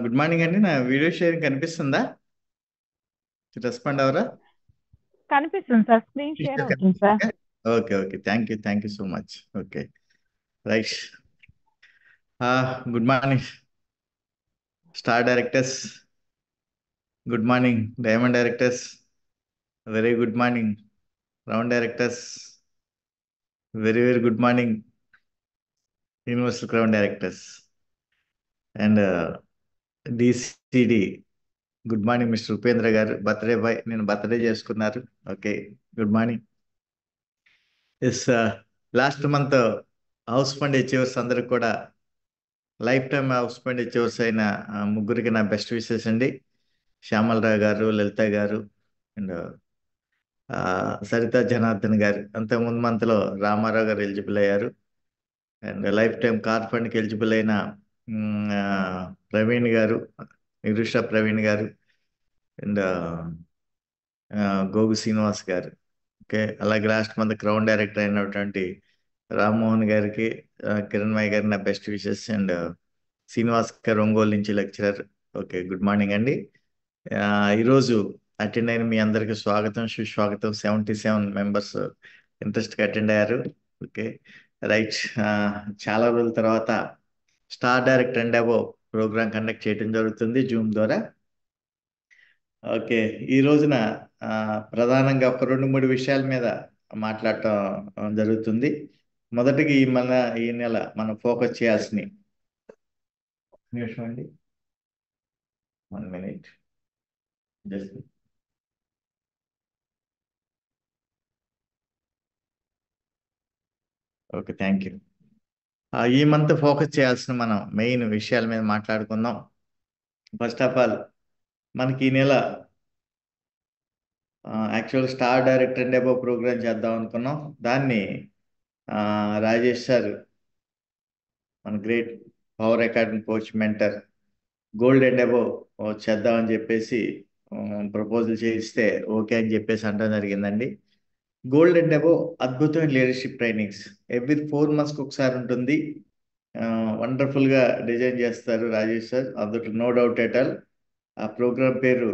Good morning అండి. నా video sharing కనిపిస్తుందా? రెస్పాండ్ అవరా? కనిపిస్తుంది సార్. స్క్రీన్ షేర్ అవుతుంది sir. Okay okay, thank you so much. Okay, right. Good morning star directors, good morning diamond directors, very good morning round directors, very very good morning universal crown directors and DCD. Good morning mister Upendra garu, birthday boy, నేను birthday చేసుకున్నారు. Okay, good morning. Yes, last month house fund achievers అందరికి కూడా lifetime house fund achievers అయిన ముగ్గురికి నా best wishes అండి. శ్యామలరావు గారు, లలిత గారు అండ్ సరిత జనార్దన్ గారు. అంతకుముందు మంత్లో రామారావు గారు ఎలిజిబుల్ అయ్యారు. అండ్ లైఫ్ టైం కార్ ఫండ్కి ఎలిజిబుల్ అయిన ప్రవీణ్ గారు, నిరుష ప్రవీణ్ గారు అండ్ గోగు శ్రీనివాస్ గారు. ఓకే, అలాగే లాస్ట్ మంత్ క్రౌన్ డైరెక్టర్ అయినటువంటి రామ్మోహన్ గారికి, కిరణ్మయ్య గారి నా బెస్ట్ విషెస్ అండ్ శ్రీనివాస్ గారు ఒంగోలు నుంచి లెక్చరర్. ఓకే, గుడ్ మార్నింగ్ అండి. ఈరోజు అటెండ్ అయిన మీ అందరికీ స్వాగతం, సుస్వాగతం. 77 మెంబర్స్ ఇంట్రెస్ట్గా అటెండ్ అయ్యారు. Okay, right. చాలా రోజుల తర్వాత star director and ABO programme conduct చేయడం జరుగుతుంది జూమ్ ద్వారా. ఓకే, ఈ రోజున ప్రధానంగా ఒక 2-3 విషయాల మీద మాట్లాడటం జరుగుతుంది. మొదటికి ఈ నెల మనం ఫోకస్ చేయాల్సిన నిమిషం అండి, 1 minute just. Okay, thank you. ఈ మంత్ ఫోకస్ చేయాల్సిన మనం మెయిన్ విషయాల మీద మాట్లాడుకుందాం. ఫస్ట్ ఆఫ్ ఆల్, మనకి ఈ నెల actual star director and ABO programme చేద్దాం అనుకున్నాం. దాన్ని రాజేష్ సార్, మన great power academy coach mentor, gold and ABO చేద్దామని చెప్పేసి ప్రపోజల్ చేయిస్తే ఓకే అని చెప్పేసి అంటం జరిగిందండి. గోల్డ్ అండ్ అబో అద్భుతమైన లీడర్షిప్ ట్రైనింగ్స్ ఎవ్రీ 4 monthsకి ఒకసారి ఉంటుంది. వండర్ఫుల్గా డిజైన్ చేస్తారు రాజేష్ సార్, అందులో నో డౌట్ ఎట్ ఆల్. ఆ ప్రోగ్రామ్ పేరు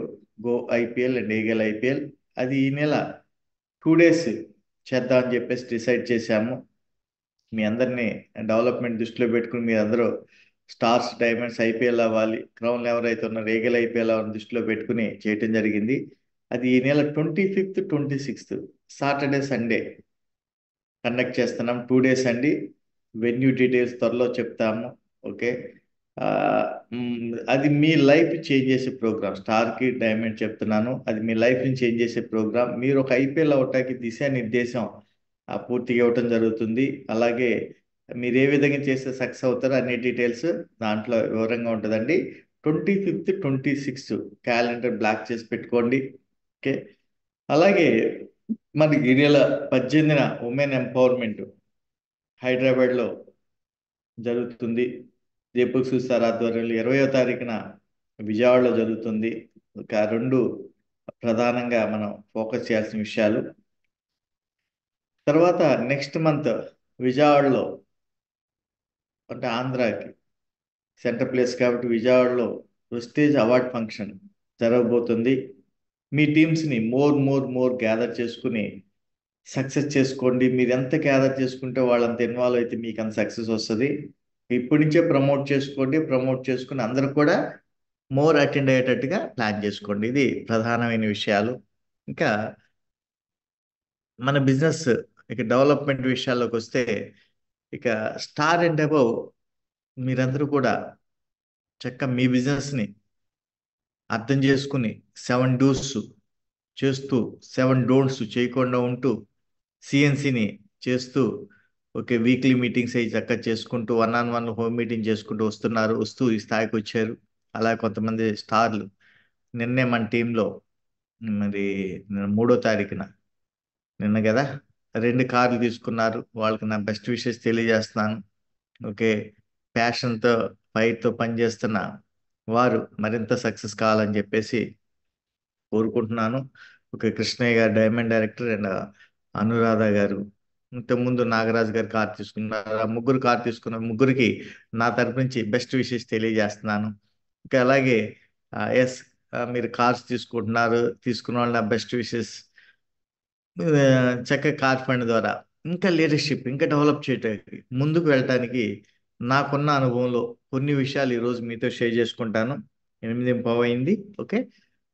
go IPL and eagle IPL. అది ఈ నెల 2 days చేద్దామని చెప్పేసి డిసైడ్ చేశాము. మీ అందరినీ డెవలప్మెంట్ దృష్టిలో పెట్టుకుని మీరు అందరూ స్టార్స్, డైమండ్స్, ఐపీఎల్ అవ్వాలి, క్రౌన్లు ఎవరైతే ఉన్నారో రీగల్ ఐపీఎల్ అవ్వాలని దృష్టిలో పెట్టుకుని చేయటం జరిగింది. అది ఈ నెల 25th, 26th Saturday Sunday conduct చేస్తున్నాం. 2 days అండి. వెన్యూ డీటెయిల్స్ త్వరలో చెప్తాము. ఓకే, అది మీ లైఫ్ చేంజ్ చేసే ప్రోగ్రామ్. స్టార్కి డైమండ్ చెప్తున్నాను, అది మీ లైఫ్ని చేంజ్ చేసే ప్రోగ్రామ్. మీరు ఒక ఐపీఎల్ అవటానికి దిశానిర్దేశం పూర్తిగా ఇవ్వటం జరుగుతుంది. అలాగే మీరు ఏ విధంగా చేస్తే సక్సెస్ అవుతారో అన్ని డీటెయిల్స్ దాంట్లో వివరంగా ఉంటుందండి. 25th, 26th క్యాలెండర్ బ్లాక్ చేసి పెట్టుకోండి. ఓకే, అలాగే మనకి ఈ నెల 18న ఉమెన్ ఎంపవర్మెంట్ హైదరాబాద్లో జరుగుతుంది. దీపక్ సుసార్ ఆధ్వర్యంలో 20వ తారీఖున విజయవాడలో జరుగుతుంది. ఒక 2 ప్రధానంగా మనం ఫోకస్ చేయాల్సిన విషయాలు. తర్వాత నెక్స్ట్ మంత్ విజయవాడలో, అంటే ఆంధ్రాకి సెంటర్ ప్లేస్ కాబట్టి విజయవాడలో ప్రెస్టీజ్ అవార్డ్ ఫంక్షన్ జరగబోతుంది. మీ టీమ్స్ని మోర్ గ్యాదర్ చేసుకుని సక్సెస్ చేసుకోండి. మీరు ఎంత గ్యాదర్ చేసుకుంటే వాళ్ళంత ఇన్వాల్వ్ అయితే మీకు అంత సక్సెస్ వస్తుంది. ఇప్పటి నుంచే ప్రమోట్ చేసుకుని అందరూ కూడా మోర్ అటెండ్ అయ్యేటట్టుగా ప్లాన్ చేసుకోండి. ఇది ప్రధానమైన విషయాలు. ఇంకా మన బిజినెస్ ఇక డెవలప్మెంట్ విషయాల్లోకి వస్తే, ఇక స్టార్ అండ్ అబౌవ్ మీరందరూ కూడా చక్కగా మీ బిజినెస్ని అర్థం చేసుకుని 7 do's చేస్తూ 7 don'ts చేయకుండా ఉంటూ సిఎన్సిని చేస్తూ, ఓకే, వీక్లీ మీటింగ్స్ అవి చక్కగా చేసుకుంటూ 1-on-1 హోమ్ మీటింగ్ చేసుకుంటూ వస్తూ ఈ స్థాయికి వచ్చారు. అలా కొంతమంది స్టార్లు నిన్నే మన టీంలో మరి 3వ తారీఖున నిన్న కదా 2 కార్లు తీసుకున్నారు. వాళ్ళకి నా బెస్ట్ విషెస్ తెలియజేస్తున్నాను. ఓకే, ప్యాషన్తో ఫైర్తో పనిచేస్తున్న వారు మరింత సక్సెస్ కావాలని చెప్పేసి కోరుకుంటున్నాను. ఓకే, కృష్ణయ్య గారు డైమండ్ డైరెక్టర్ అండ్ అనురాధ గారు ఇంతకుముందు నాగరాజు గారు కార్ తీసుకున్నారు. ఆ ముగ్గురు కార్ తీసుకున్న ముగ్గురికి నా తరపు నుంచి బెస్ట్ విషెస్ తెలియజేస్తున్నాను. ఇంకా అలాగే ఎస్, మీరు కార్స్ తీసుకుంటున్నారు, తీసుకున్న వాళ్ళ బెస్ట్ విషెస్. చక్కగా కార్ ఫండ్ ద్వారా ఇంకా లీడర్షిప్ ఇంకా డెవలప్ చేయడానికి ముందుకు వెళ్ళటానికి నాకున్న అనుభవంలో కొన్ని విషయాలు ఈరోజు మీతో షేర్ చేసుకుంటాను. 8:00 అయింది. ఓకే,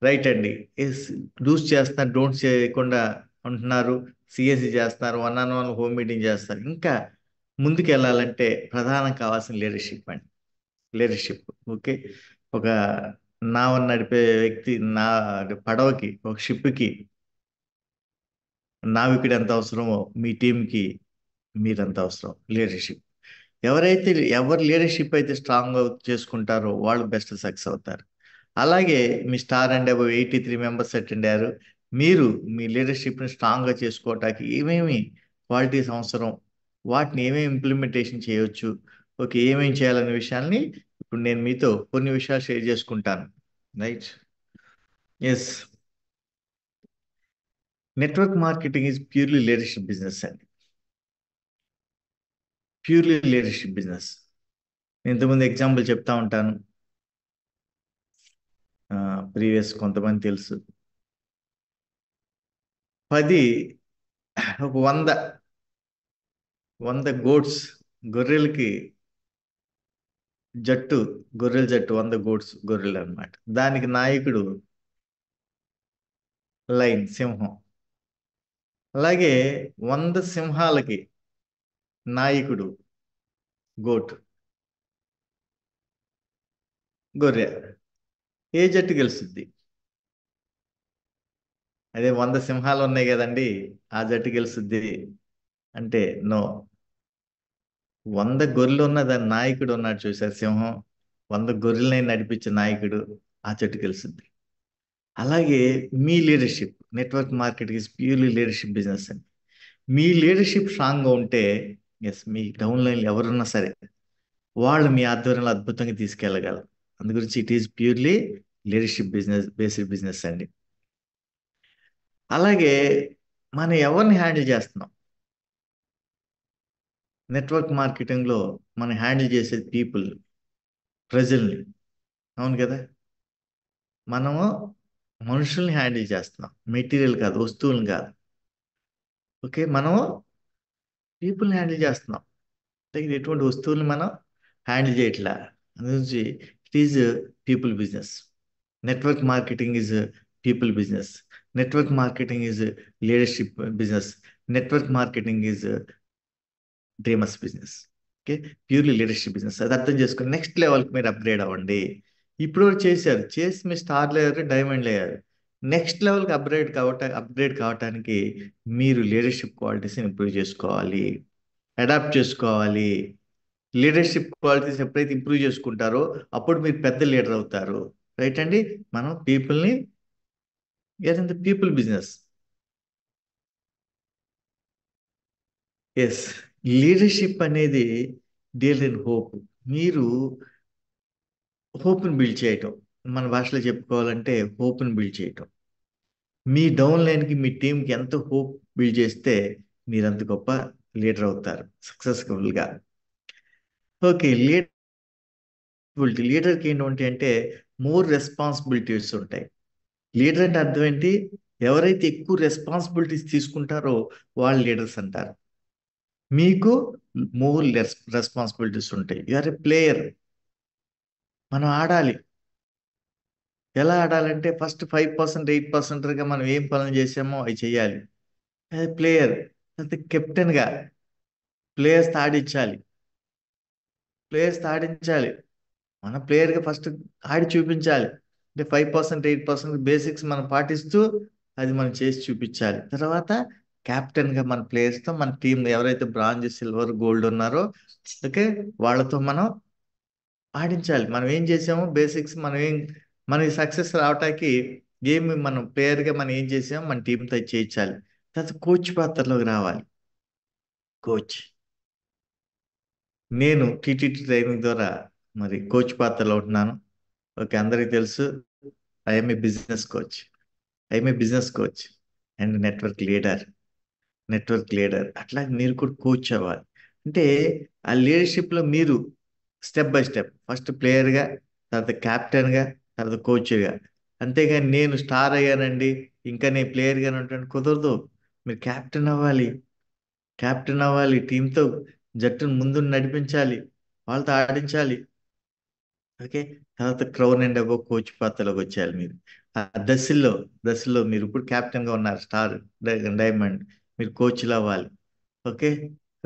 రైట్ అండి. ఎస్, డూస్ చేస్తున్నారు, డోంట్స్ చేయకుండా ఉంటున్నారు, సిఎస్సి చేస్తున్నారు, 1-on-1 హోమ్ మీటింగ్ చేస్తారు. ఇంకా ముందుకు వెళ్ళాలంటే ప్రధానం కావాల్సిన లీడర్షిప్ అండి. లీడర్షిప్. ఓకే, ఒక నావని నడిపే వ్యక్తి, నా పడవకి, ఒక షిప్కి నావికుడు ఎంత అవసరమో మీ టీంకి మీరంత అవసరం. లీడర్షిప్ ఎవరు లీడర్షిప్ అయితే స్ట్రాంగ్ చేసుకుంటారో వాళ్ళు బెస్ట్ సక్సెస్ అవుతారు. అలాగే మీ star and above 83 members attend అయ్యారు. మీరు మీ లీడర్షిప్ని స్ట్రాంగ్గా చేసుకోవటానికి ఏమేమి క్వాలిటీస్ అవసరం, వాటిని ఏమేమి ఇంప్లిమెంటేషన్ చేయవచ్చు, ఓకే, ఏమేమి చేయాలనే విషయాల్ని ఇప్పుడు నేను మీతో కొన్ని విషయాలు షేర్ చేసుకుంటాను. Right. Yes, network marketing is purely leadership business అండి. Purely leadership business. నేను ఇంతకుముందు ఎగ్జాంపుల్ చెప్తా ఉంటాను. ప్రీవియస్ కొంతమంది తెలుసు. 10 ఒక 100 గోట్స్, గొర్రెలకి జట్టు, గొర్రెల జట్టు 100 గోట్స్, గొర్రెలు అన్నమాట. దానికి నాయకుడు లైన్, సింహం. అలాగే 100 సింహాలకి నాయకుడు గోట్, గొర్రె. ఏ జట్టు గెలుస్తుంది? అదే 100 సింహాలు ఉన్నాయి కదండి, ఆ జట్టు గెలుస్తుంది అంటే నో. 100 గొర్రెలు ఉన్న దాని నాయకుడు ఉన్నాడు చూసారు, సింహం. 100 గొర్రెలని నడిపించే నాయకుడు, ఆ జట్టు గెలుస్తుంది. అలాగే మీ leadership, network marketing is purely leadership business అండి. మీ లీడర్షిప్ స్ట్రాంగ్గా ఉంటే ఎస్, మీ డౌన్లైన్లు ఎవరున్నా సరే వాళ్ళు మీ ఆధ్వర్యంలో అద్భుతంగా తీసుకెళ్ళగలరు. అందు గురించి it is purely leadership business, basic business అండి. అలాగే మనం ఎవరిని హ్యాండిల్ చేస్తున్నాం నెట్వర్క్ మార్కెటింగ్లో? మనం హ్యాండిల్ చేసేది పీపుల్, ప్రజల్ని. అవును కదా, మనము మనుషుల్ని హ్యాండిల్ చేస్తున్నాం, మెటీరియల్ కాదు, వస్తువులను కాదు. ఓకే, మనము పీపుల్ని హ్యాండిల్ చేస్తున్నాం, దగ్గర ఎటువంటి వస్తువుల్ని మనం హ్యాండిల్ చేయట్లా. అందుగురించి it is people business. Network marketing is people business. Network marketing is leadership business. Network marketing is dreamers business. Okay, purely leadership business. అది అర్థం చేసుకుని నెక్స్ట్ లెవెల్కి మీరు అప్గ్రేడ్ అవ్వండి. ఇప్పుడు చేశారు, చేసి మీ star layer, diamond layer. Next లెవెల్కి అప్గ్రేడ్ కావటానికి మీరు లీడర్షిప్ క్వాలిటీస్ని ఇంప్రూవ్ చేసుకోవాలి, అడాప్ట్ చేసుకోవాలి. లీడర్షిప్ క్వాలిటీస్ ఎప్పుడైతే ఇంప్రూవ్ చేసుకుంటారో అప్పుడు మీరు పెద్ద లీడర్ అవుతారు. రైట్ అండి. మనం పీపుల్ని, ఏదంటే పీపుల్ బిజినెస్. ఎస్, లీడర్షిప్ అనేది డీల్ ఇన్ హోప్. మీరు హోప్ని బిల్డ్ చేయటం, మన భాషలో చెప్పుకోవాలంటే హోప్ని బిల్డ్ చేయటం. మీ డౌన్ లైన్కి, మీ టీంకి ఎంత హోప్ బిల్డ్ చేస్తే మీరు అంత గొప్ప లీడర్ అవుతారు సక్సెస్ఫుల్గా. ఓకే, లీడర్కి ఏంటి అంటే మోర్ రెస్పాన్సిబిలిటీస్ ఉంటాయి. లీడర్ అంటే అర్థం ఏంటి? ఎవరైతే ఎక్కువ రెస్పాన్సిబిలిటీస్ తీసుకుంటారో వాళ్ళు లీడర్స్ అంటారు. మీకు మోర్ రెస్పాన్సిబిలిటీస్ ఉంటాయి. You are a player. మనం ఆడాలి. ఎలా ఆడాలంటే ఫస్ట్ 5%, 8%గా మనం ఏం పనులు చేసామో అవి చేయాలి. అది ప్లేయర్. అయితే కెప్టెన్గా ప్లేయర్స్ ఆడించాలి. మన ప్లేయర్గా ఫస్ట్ ఆడి చూపించాలి. అంటే 5%, 8% బేసిక్స్ మనం పాటిస్తూ అది మనం చేసి చూపించాలి. తర్వాత కెప్టెన్గా మన ప్లేయర్స్తో, మన టీం ఎవరైతే బ్రాంజ్, సిల్వర్, గోల్డ్ ఉన్నారో ఓకే, వాళ్ళతో మనం ఆడించాలి. మనం ఏం చేసామో బేసిక్స్, మనకి సక్సెస్ రావటానికి మనం ప్లేయర్గా మనం ఏం చేసామో మన టీంతో చేయించాలి. తర్వాత కోచ్ పాత్రలోకి రావాలి. కోచ్, నేను టీటీటీ ట్రైనింగ్ ద్వారా మరి కోచ్ పాత్రలో ఉంటున్నాను. ఓకే, అందరికీ తెలుసు I'm a business coach. And network leader. అట్లా మీరు కూడా కోచ్ అవ్వాలి. అంటే ఆ లీడర్షిప్లో మీరు స్టెప్ బై స్టెప్ ఫస్ట్ ప్లేయర్గా, తర్వాత క్యాప్టెన్గా, తర్వాత కోచ్గా. అంతేగాని నేను స్టార్ అయ్యానండి ఇంకా నేను ప్లేయర్గానే ఉంటాను కుదరదు. మీరు క్యాప్టెన్ అవ్వాలి. క్యాప్టెన్ అవ్వాలి, టీంతో జట్టును ముందు నడిపించాలి, వాళ్ళతో ఆడించాలి. ఓకే. తర్వాత క్రౌన్ అండ్ అబౌవ్ కోచ్ పాత్రలోకి వచ్చేయాలి మీరు. ఆ దశల్లో మీరు ఇప్పుడు captain గా ఉన్నారు, స్టార్ డైమండ్. మీరు కోచ్లు అవ్వాలి. ఓకే.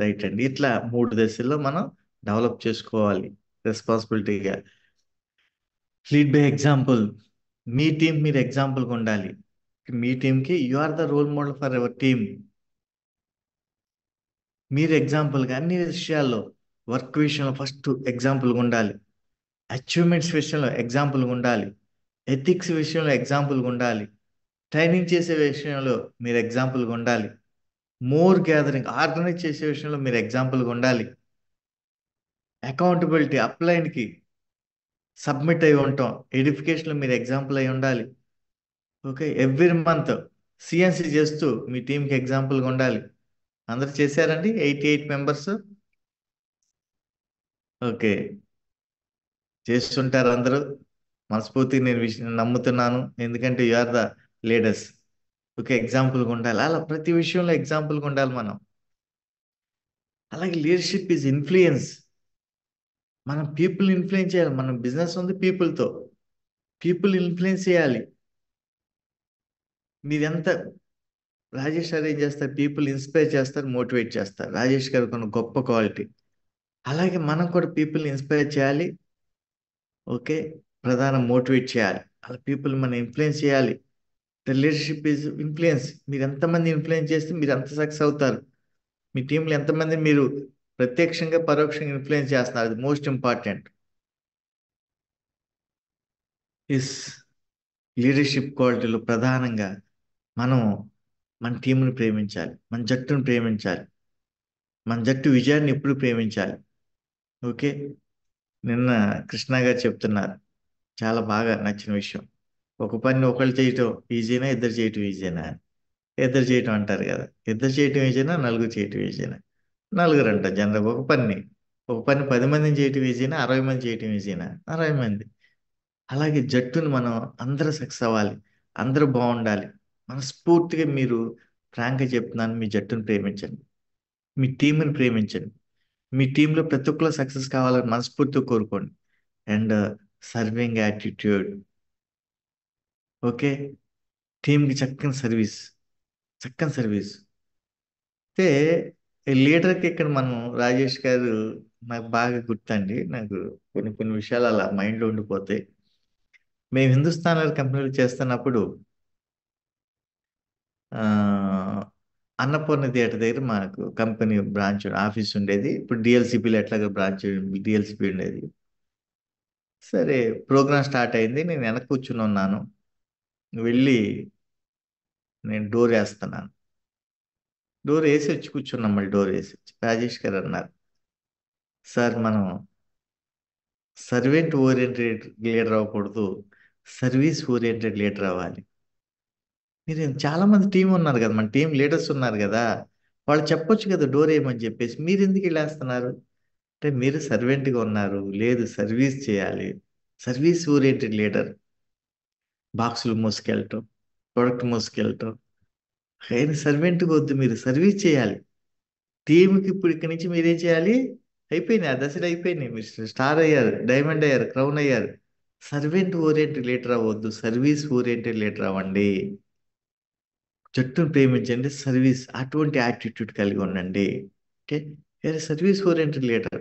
రైట్ అండి. ఇట్లా 3 దశల్లో మనం డెవలప్ చేసుకోవాలి రెస్పాన్సిబిలిటీగా. Lead by example. మీ టీం మీరు ఎగ్జాంపుల్గా ఉండాలి. మీ టీంకి you are the role model for ever team. మీరు ఎగ్జాంపుల్గా అన్ని విషయాల్లో, వర్క్ విషయంలో ఫస్ట్ ఎగ్జాంపుల్గా ఉండాలి, అచీవ్మెంట్స్ విషయంలో ఎగ్జాంపుల్గా ఉండాలి, ఎథిక్స్ విషయంలో ఎగ్జాంపుల్గా ఉండాలి, ట్రైనింగ్ చేసే విషయంలో మీరు ఎగ్జాంపుల్గా ఉండాలి, మోర్ గ్యాదరింగ్ ఆర్గనైజ్ చేసే విషయంలో మీరు ఎగ్జాంపుల్గా ఉండాలి, అకౌంటబిలిటీ అప్లైన్కి సబ్మిట్ అయి ఉంటాం, ఎడిఫికేషన్లో మీరు ఎగ్జాంపుల్ అయి ఉండాలి. ఓకే. ఎవ్రీ మంత్ సిఎన్సి చేస్తూ మీ టీంకి ఎగ్జాంపుల్గా ఉండాలి. అందరు చేశారండి 88 మెంబర్స్? ఓకే. చేస్తుంటారు అందరూ. మనస్ఫూర్తిగా నేను నమ్ముతున్నాను. ఎందుకంటే you are the leaders. Okay. ఎగ్జాంపుల్గా ఉండాలి. అలా ప్రతి విషయంలో ఎగ్జాంపుల్గా ఉండాలి మనం. అలాగే లీడర్షిప్ ఈజ్ ఇన్ఫ్లుయెన్స్. మనం పీపుల్ ఇన్ఫ్లుయెన్స్ చేయాలి. మనం బిజినెస్ ఉంది పీపుల్తో. పీపుల్ ఇన్ఫ్లుయెన్స్ చేయాలి. మీరెంత రాజేష్ గారు ఏం చేస్తారు? పీపుల్ ఇన్స్పైర్ చేస్తారు, మోటివేట్ చేస్తారు. రాజేష్ గారు కొన్ని గొప్ప క్వాలిటీ. అలాగే మనం కూడా పీపుల్ని ఇన్స్పైర్ చేయాలి. ఓకే. మోటివేట్ చేయాలి. అలా పీపుల్ మనం ఇన్ఫ్లుయెన్స్ చేయాలి. The leadership is influence. మీరు ఎంతమంది ఇన్ఫ్లుయెన్స్ చేస్తే మీరు అంత సక్సెస్ అవుతారు. మీ టీంలో ఎంతమంది మీరు ప్రత్యక్షంగా పరోక్షంగా ఇన్ఫ్లుయెన్స్ చేస్తున్నారు, అది మోస్ట్ ఇంపార్టెంట్. ఇస్ లీడర్షిప్ క్వాలిటీలో ప్రధానంగా మనం మన టీంని ప్రేమించాలి, మన జట్టును ప్రేమించాలి, మన జట్టు విజయాన్ని ఎప్పుడు ప్రేమించాలి. ఓకే. నిన్న కృష్ణ గారు చెప్తున్నారు, చాలా బాగా నచ్చిన విషయం. ఒక పని ఒకళ్ళు చేయటం ఈజీనా, ఇద్దరు చేయటం ఈజీనా? ఇద్దరు చేయటం అంటారు కదా. ఇద్దరు చేయటం ఈజీనా, నలుగురు చేయటం ఈజీనా? నలుగురు అంట జనరల్. ఒక పని 10 మందిని చేయటం ఈజీనా, 60 మంది చేయటం ఈజీనా? 60 మంది. అలాగే జట్టును మనం అందరూ సక్సెస్ అవ్వాలి, అందరూ బాగుండాలి. మనస్ఫూర్తిగా మీరు ఫ్రాంక్గా చెప్తున్నాను, మీ జట్టును ప్రేమించండి, మీ టీంని ప్రేమించండి. మీ టీంలో ప్రతి ఒక్కరు సక్సెస్ కావాలని మనస్ఫూర్తిగా కోరుకోండి. And serving attitude. ఓకే. టీంకి చక్కని సర్వీస్. అయితే లీడర్కి ఇక్కడ మనం రాజేష్ గారు నాకు బాగా గుర్తండి. నాకు కొన్ని కొన్ని విషయాలు అలా మైండ్లో ఉండిపోతాయి. మేము హిందుస్థాన్ కంపెనీలు చేస్తున్నప్పుడు ఆ, అన్నపూర్ణ థియేటర్ దగ్గర మాకు కంపెనీ బ్రాంచ్ ఆఫీస్ ఉండేది. ఇప్పుడు డిఎల్సిపిలో ఎట్లాగో బ్రాంచ్ డిఎల్సిపి ఉండేది. సరే, ప్రోగ్రామ్ స్టార్ట్ అయింది. నేను వెనక కూర్చుని ఉన్నాను. వెళ్ళి నేను డోర్ వేస్తున్నాను. డోర్ వేసి వచ్చి కూర్చున్నాం. మళ్ళీ డోర్ వేసి వచ్చి రాజేష్ గారు అన్నారు, సార్ మనం సర్వెంట్ ఓరియంటెడ్ లీడర్ అవ్వకూడదు, సర్వీస్ ఓరియంటెడ్ లీడర్ అవ్వాలి. మీరు చాలా మంది టీం ఉన్నారు కదా, మన టీం లీడర్స్ ఉన్నారు కదా, వాళ్ళు చెప్పొచ్చు కదా డోర్ వేయమని చెప్పేసి. మీరు ఎందుకు వెళ్ళేస్తున్నారు అంటే, మీరు సర్వెంట్గా ఉన్నారు, లేదు సర్వీస్ చేయాలి. Service oriented leader. బాక్సులు మోసుకెళ్ళటం, ప్రొడక్ట్ మోసుకెళ్ళటం. కానీ సర్వెంట్గా వద్దు, మీరు సర్వీస్ చేయాలి టీంకి. ఇప్పుడు ఇక్కడి నుంచి మీరేం చేయాలి? అయిపోయినాయి, ఆ దశలు అయిపోయినాయి. మీరు స్టార్ అయ్యారు, డైమండ్ అయ్యారు, క్రౌన్ అయ్యారు. సర్వెంట్ ఓరియంటెడ్ లీడర్ అవ్వద్దు, సర్వీస్ ఓరియంటెడ్ లీడర్ అవ్వండి. జట్టును ప్రేమించండి, సర్వీస్ అటువంటి యాటిట్యూడ్ కలిగి ఉండండి. ఓకే. సర్వీస్ ఓరియంటెడ్ లీడర్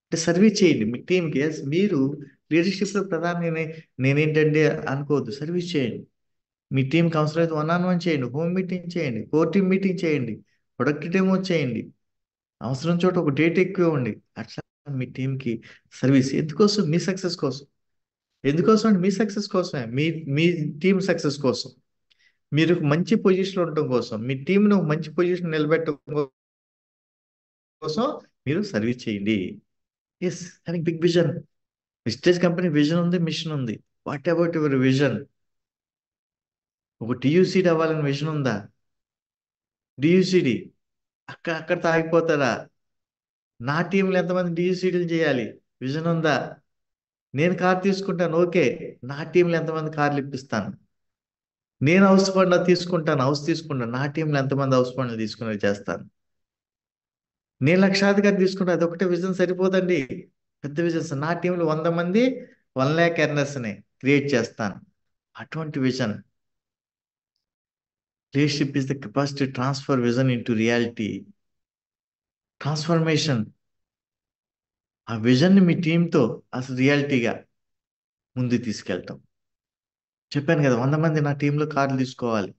అంటే సర్వీస్ చేయండి మీ టీంకి. మీరు లీడర్షిప్లో నేనేంటంటే అనుకోవద్దు, సర్వీస్ చేయండి. మీ టీంకి అవసరమైతే 1-on-1 చేయండి, హోమ్ మీటింగ్ చేయండి, కోర్ టీమ్ మీటింగ్ చేయండి, ప్రొడక్ట్ డెమో చేయండి, అవసరం చోట ఒక డేట్ ఎక్కువ ఉండి. అట్లా మీ టీంకి సర్వీస్. ఎందుకోసం? మీ సక్సెస్ కోసం. ఎందుకోసం అంటే మీ సక్సెస్ కోసమే, మీ మీ టీం సక్సెస్ కోసం, మీరు ఒక మంచి పొజిషన్ ఉండటం కోసం, మీ టీంను ఒక మంచి పొజిషన్ నిలబెట్టడం కోసం మీరు సర్వీస్ చేయండి. Yes, having big vision. Vestige company vision ఉంది, మిషన్ ఉంది. What about your vision? ఒక టీయూసీడీ అవ్వాలని విజన్ ఉందా? డియూసిడి అక్కడితో ఆగిపోతారా? నా టీంలో ఎంతమంది డియూసిడీలు చేయాలి? విజన్ ఉందా? నేను కార్ తీసుకుంటాను, ఓకే. నా టీంలో ఎంతమంది కార్లు ఇప్పిస్తాను? నేను హౌస్ ఫండ్ తీసుకుంటాను, హౌస్ తీసుకుంటాను. నా టీంలో ఎంతమంది హౌస్ ఫండ్లు తీసుకునేది చేస్తాను. నేను లక్షాధికారి తీసుకుంటే అదొకటే విజన్ సరిపోదండి. పెద్ద విజన్స్. నా టీంలో 100 మంది 1 lakh ఎర్నర్స్ని క్రియేట్ చేస్తాను. అటువంటి vision. Leadership is the capacity transfer vision into reality. Transformation. ఆ విజన్ని మీ టీంతో అసలు రియాలిటీగా ముందు తీసుకెళ్తాం. చెప్పాను కదా, 100 మంది నా టీంలో కార్లు తీసుకోవాలి.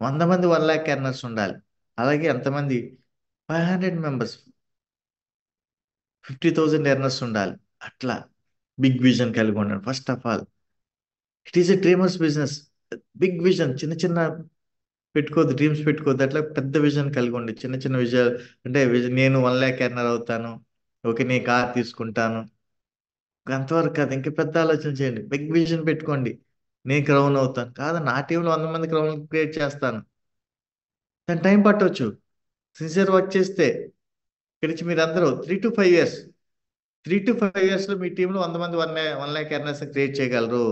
100 మంది 1 lakh ఎర్నర్స్ ఉండాలి. అలాగే ఎంతమంది 500 మెంబర్స్ 50,000 ఎర్నర్స్ ఉండాలి. అట్లా బిగ్ విజన్ కలిగి ఉండండి. First of all it is a dreamers business. Big vision. చిన్న చిన్న పెట్టుకోవద్దు, డ్రీమ్స్ పెట్టుకోవద్దు. అట్లా పెద్ద విజన్ కలిగి ఉండి చిన్న చిన్న విజయాలు. అంటే నేను 1 lakh ఎర్నర్ అవుతాను, ఓకే, నేను కార్ తీసుకుంటాను, అంతవరకు కాదు. ఇంకా పెద్ద ఆలోచన చేయండి. బిగ్ విజన్ పెట్టుకోండి. నేను క్రౌన్ అవుతాను కాదు, నా టీంలో 100 మంది క్రౌన్ క్రియేట్ చేస్తాను. దాని టైం పట్టవచ్చు. సిన్సియర్ వర్క్ చేస్తే ఇక్కడి నుంచి మీరు అందరూ 3 to 5 years 3 to 5 years లో మీ టీంలో 100 మంది 1 lakh ఎర్నర్స్ క్రియేట్ చేయగలరు.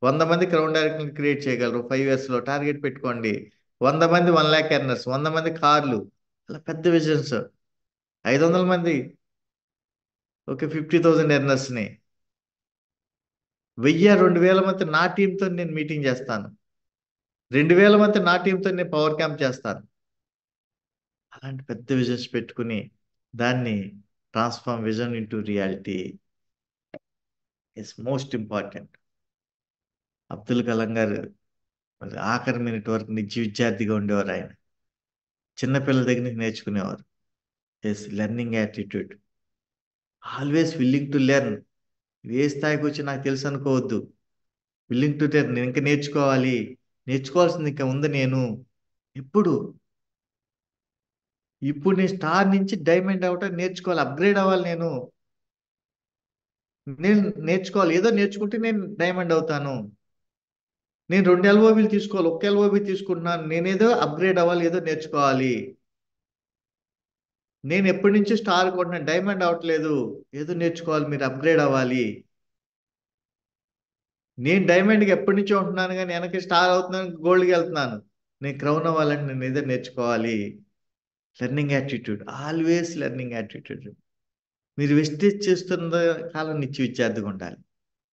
100 మంది క్రౌన్ డైరెక్టర్లు క్రియేట్ చేయగలరు. 5 yearsలో టార్గెట్ పెట్టుకోండి. 100 మంది 1 lakh ఎర్నర్స్, 100 మంది కార్లు. అలా పెద్ద విజన్స్. 500 మంది, ఓకే, 50,000 ఎర్నర్స్ని. 1000 2000 మంది నా టీంతో నేను మీటింగ్ చేస్తాను. 2000 మంది నా టీంతో నేను పవర్ క్యాంప్ చేస్తాను. అలాంటి పెద్ద విజన్స్ పెట్టుకుని దాన్ని transform vision into reality is most important. Abdul Kalam గారు మరి ఆఖరి మినిట్ వరకు నిత్య విద్యార్థిగా ఉండేవారు. ఆయన చిన్నపిల్లల దగ్గర నుంచి నేర్చుకునేవారు. Yes, learning attitude. Always willing to learn. ఏ స్థాయికి వచ్చి నాకు తెలుసు అనుకోవద్దు. Willing to learn. నేను ఇంకా నేర్చుకోవాలి, నేర్చుకోవాల్సింది ఇంకా ఉంది. నేను ఇప్పుడు నేను స్టార్ నుంచి డైమండ్ అవ్వటం నేర్చుకోవాలి, అప్గ్రేడ్ అవ్వాలి. నేను నేర్చుకోవాలి. ఏదో నేర్చుకుంటే నేను డైమండ్ అవుతాను. నేను 2 LOBలు తీసుకోవాలి, 1 LOB తీసుకుంటున్నాను. నేనేదో అప్గ్రేడ్ అవ్వాలి, ఏదో నేర్చుకోవాలి. నేను ఎప్పటి నుంచి స్టార్ కొట్టిన డైమండ్ అవ్వట్లేదు, ఏదో నేర్చుకోవాలి. మీరు అప్గ్రేడ్ అవ్వాలి. నేను డైమండ్కి ఎప్పటి నుంచో ఉంటున్నాను, కానీ వెనక్కి స్టార్ అవుతున్నాను, గోల్డ్కి వెళ్తున్నాను. నేను క్రౌన్ అవ్వాలంటే నేను ఏదో నేర్చుకోవాలి. Learning attitude. Always learning attitude. మీరు వెస్టేజ్ చేస్తున్న కాలం నిత్య విద్యార్థిగా ఉండాలి.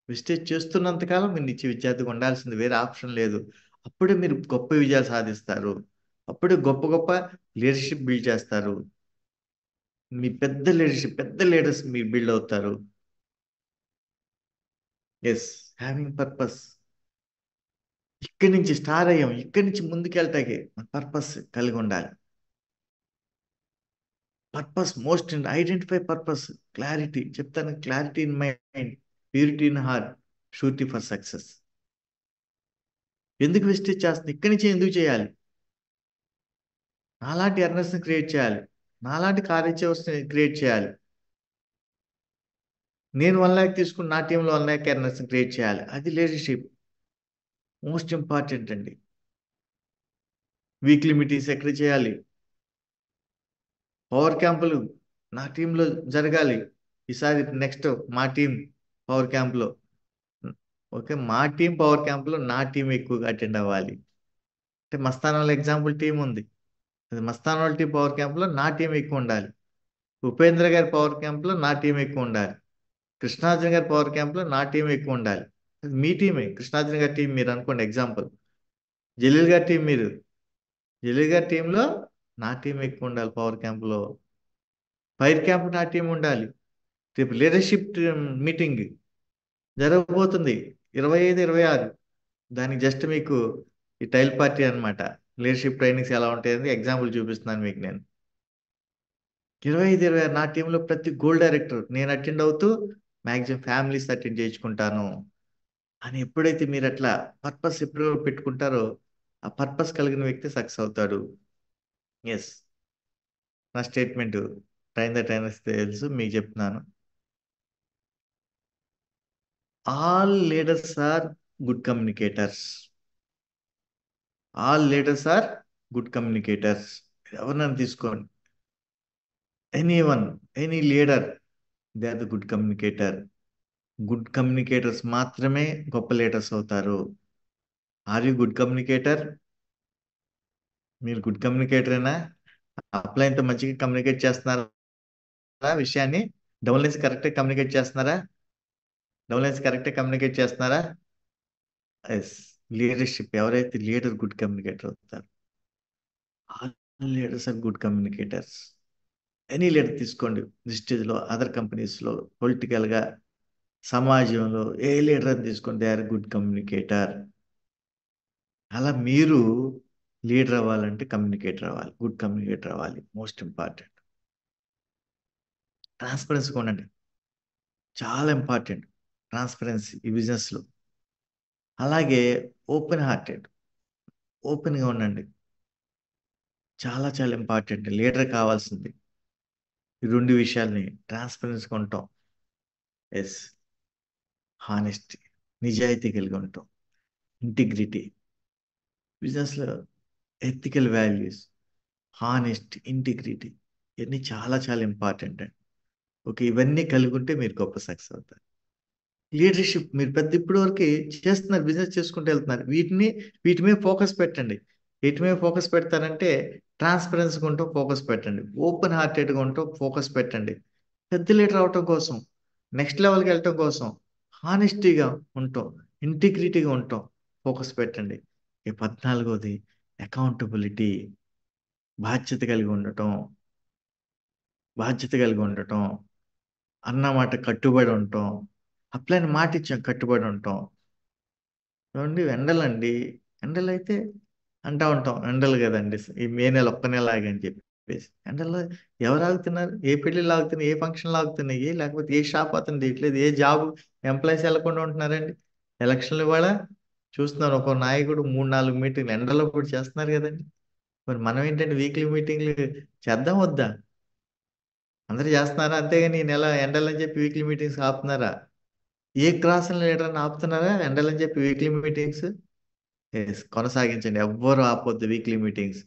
వెస్టేజ్ చేస్తున్నంత కాలం మీరు నిత్య విద్యార్థిగా ఉండాల్సింది, వేరే ఆప్షన్ లేదు. అప్పుడే మీరు గొప్ప విజయాలు సాధిస్తారు. అప్పుడే గొప్ప గొప్ప లీడర్షిప్ బిల్డ్ చేస్తారు. మీ పెద్ద లీడర్షిప్, పెద్ద లీడర్స్ మీరు బిల్డ్ అవుతారు. Yes, having purpose. ఇక్కడి నుంచి స్టార్ అయ్యాం, ఇక్కడి నుంచి ముందుకెళ్తాకే పర్పస్ కలిగి ఉండాలి. Purpose most. Identify purpose. Clarity. చెప్తాను, clarity in mind, purity in heart, surety for success. ఎందుకు వెస్టేజ్ చేస్తుంది? ఇక్కడి నుంచి ఎందుకు చేయాలి? నాలాంటి అవేర్నెస్ని క్రియేట్ చేయాలి, నాలాంటి కార్యవ్యవస్థని క్రియేట్ చేయాలి. నేను 1 lakh తీసుకుని నా టీంలో 1 lakh అవేర్నెస్ని క్రియేట్ చేయాలి. అది లీడర్షిప్. మోస్ట్ ఇంపార్టెంట్ అండి. వీక్లీ మీటింగ్స్ ఎక్కడ చేయాలి? పవర్ క్యాంపులు నా టీంలో జరగాలి. ఈసారి నెక్స్ట్ మా టీం పవర్ క్యాంప్లో, ఓకే, మా టీం పవర్ క్యాంప్లో నా టీం ఎక్కువగా అటెండ్ అవ్వాలి. అంటే మస్తాన్ ఎగ్జాంపుల్ టీం ఉంది, అది మస్తాన్ వాళ్ళ టీం పవర్ క్యాంప్లో నా టీం ఎక్కువ ఉండాలి. ఉపేంద్ర గారి పవర్ క్యాంప్లో నా టీం ఎక్కువ ఉండాలి. కృష్ణార్జున గారి పవర్ క్యాంప్లో నా టీం ఎక్కువ ఉండాలి. అది మీ టీమే. కృష్ణార్జున గారి టీం మీరు అనుకోండి ఎగ్జాంపుల్. జలీల్ గారి టీం మీరు. జలీల్ గారి టీంలో నా టీం ఎక్కువ ఉండాలి పవర్ క్యాంప్లో. ఫైర్ క్యాంప్ నా టీం ఉండాలి. రేపు లీడర్షిప్ మీటింగ్ జరగబోతుంది 25-26. దానికి జస్ట్ మీకు ఈ టైల్ పార్టీ అన్నమాట. లీడర్షిప్ ట్రైనింగ్స్ ఎలా ఉంటాయని ఎగ్జాంపుల్ చూపిస్తున్నాను మీకు నేను. 25-26 నా టీంలో ప్రతి గోల్ డైరెక్టర్ నేను అటెండ్ అవుతూ మ్యాక్సిమం ఫ్యామిలీస్ అటెండ్ చేయించుకుంటాను అని. ఎప్పుడైతే మీరు అట్లా పర్పస్ ఎప్పుడు పెట్టుకుంటారో ఆ పర్పస్ కలిగిన వ్యక్తి సక్సెస్ అవుతాడు. ఎస్, నా స్టేట్మెంట్ ట్రైన్ ద ట్రైనర్స్ తెలుసు, మీకు చెప్తున్నాను. All leaders are good communicators. All leaders are good communicators. ఎవరినైనా తీసుకోండి, any one, any leader, they are the good communicator. Good communicators మాత్రమే గొప్ప లీడర్స్ అవుతారు. Are you good communicator? మీరు గుడ్ కమ్యూనికేటరేనా? అప్లైన్తో మంచిగా కమ్యూనికేట్ చేస్తున్నారా? విషయాన్ని డౌన్ లైన్స్ కరెక్ట్గా కమ్యూనికేట్ చేస్తున్నారా? డౌన్ లైన్స్ కరెక్ట్గా కమ్యూనికేట్ చేస్తున్నారా? ఎస్. లీడర్షిప్, ఎవరైతే లీడర్ గుడ్ కమ్యూనికేటర్ అవుతారు, all leaders are good communicators. Any leader తీసుకోండి, ప్రెస్టీజ్లో, అదర్ కంపెనీస్లో, పొలిటికల్గా, సమాజంలో ఏ లీడర్ అని తీసుకోండి, దే ఆర్ గుడ్ కమ్యూనికేటర్. అలా మీరు లీడర్ అవ్వాలంటే కమ్యూనికేటర్ అవ్వాలి, గుడ్ కమ్యూనికేటర్ అవ్వాలి. Most important. ట్రాన్స్పరెన్సీగా ఉండండి, చాలా ఇంపార్టెంట్ ట్రాన్స్పరెన్సీ ఈ బిజినెస్లో. అలాగే ఓపెన్ హార్టెడ్, ఓపెన్గా ఉండండి, చాలా చాలా ఇంపార్టెంట్. లీడర్ కావాల్సింది ఈ రెండు విషయాల్ని. ట్రాన్స్పరెన్సీగా ఉంటాం, ఎస్, హానెస్టీ, నిజాయితీ కలిగి ఉంటాం, ఇంటిగ్రిటీ, బిజినెస్లో ఎథికల్ వాల్యూస్, హానెస్టీ, ఇంటిగ్రిటీ, ఇవన్నీ చాలా చాలా ఇంపార్టెంట్ అండి. ఓకే, ఇవన్నీ కలిగి ఉంటే మీరు గొప్ప సక్సెస్ అవుతారు. లీడర్షిప్ మీరు పెద్ద ఇప్పటి వరకు చేస్తున్నారు, బిజినెస్ చేసుకుంటూ వెళ్తున్నారు. వీటి మీద ఫోకస్ పెట్టండి. వీటి మీద ఫోకస్ పెడతారంటే ట్రాన్స్పరెన్సీగా ఉంటాం, ఫోకస్ పెట్టండి. ఓపెన్ హార్టెడ్గా ఉంటాం, ఫోకస్ పెట్టండి. పెద్ద లీడర్ అవటం కోసం, నెక్స్ట్ లెవెల్కి వెళ్ళటం కోసం హానెస్టీగా ఉంటాం, ఇంటిగ్రిటీగా ఉంటాం, ఫోకస్ పెట్టండి. ఈ 14వది అకౌంటబిలిటీ, బాధ్యత కలిగి ఉండటం, బాధ్యత కలిగి ఉండటం, అన్నమాట కట్టుబడి ఉంటాం, అప్లైన మాట ఇచ్చాం కట్టుబడి ఉంటాం. చూడండి, ఎండలండి, ఎండలు అయితే అంటా ఉంటాం, ఎండలు కదండి ఈ మే నెల ఒక్క నెల ఆగని చెప్పేసి. ఎండల్లో ఎవరు ఆగుతున్నారు? ఏ పెళ్ళిళ్ళు ఆగుతున్నాయి, ఏ ఫంక్షన్లు ఆగుతున్నాయి, లేకపోతే ఏ షాప్ అతను తీయట్లేదు, ఏ జాబ్ ఎంప్లాయీస్ వెళ్ళకుండా ఉంటున్నారండి. ఎలక్షన్లు కూడా చూస్తున్నారు, ఒక నాయకుడు 3-4 మీటింగ్లు ఎండలో కూడా చేస్తున్నారు కదండి. మరి మనం ఏంటంటే వీక్లీ మీటింగ్లు చేద్దాం వద్దా? అందరూ చేస్తున్నారా? అంతేగాని ఈ నెల ఎండలని చెప్పి వీక్లీ మీటింగ్స్ ఆపుతున్నారా? ఏ క్లాస్ లీడర్ని ఆపుతున్నారా ఎండలని చెప్పి వీక్లీ మీటింగ్స్? ఎస్, కొనసాగించండి, ఎవ్వరు ఆపొద్దు వీక్లీ మీటింగ్స్.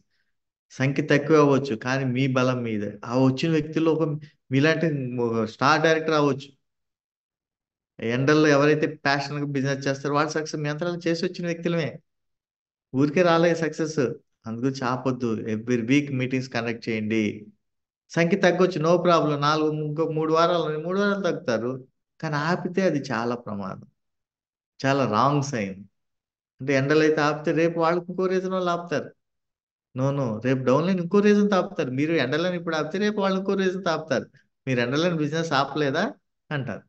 సంఖ్య తక్కువ అవ్వచ్చు, కానీ మీ బలం మీద. ఆ వచ్చిన వ్యక్తుల్లో ఒక మీలాంటి స్టార్ డైరెక్టర్ అవ్వచ్చు. ఎండల్లో ఎవరైతే ప్యాషన్గా బిజినెస్ చేస్తారో వాళ్ళు సక్సెస్, మీ అంతరాలు చేసి వచ్చిన వ్యక్తులమే, ఊరికే రాలే సక్సెస్. అందుకు ఆపొద్దు, ఎవ్రీ వీక్ మీటింగ్స్ కండక్ట్ చేయండి. సంఖ్య తగ్గొచ్చు, నో ప్రాబ్లం. 3 వారాలు తగ్గుతారు, కానీ ఆపితే అది చాలా ప్రమాదం, చాలా రాంగ్ సైన్. అంటే ఎండలు అయితే ఆపితే రేపు వాళ్ళకి ఇంకో రీజన్ వాళ్ళు ఆపుతారు. నో, రేపు డౌన్ లైన్ ఇంకో రీజన్ ఆపుతారు. మీరు ఎండలని ఇప్పుడు ఆపితే రేపు వాళ్ళు ఇంకో రీజన్ ఆపుతారు. మీరు ఎండలని బిజినెస్ ఆపలేదా అంటారు.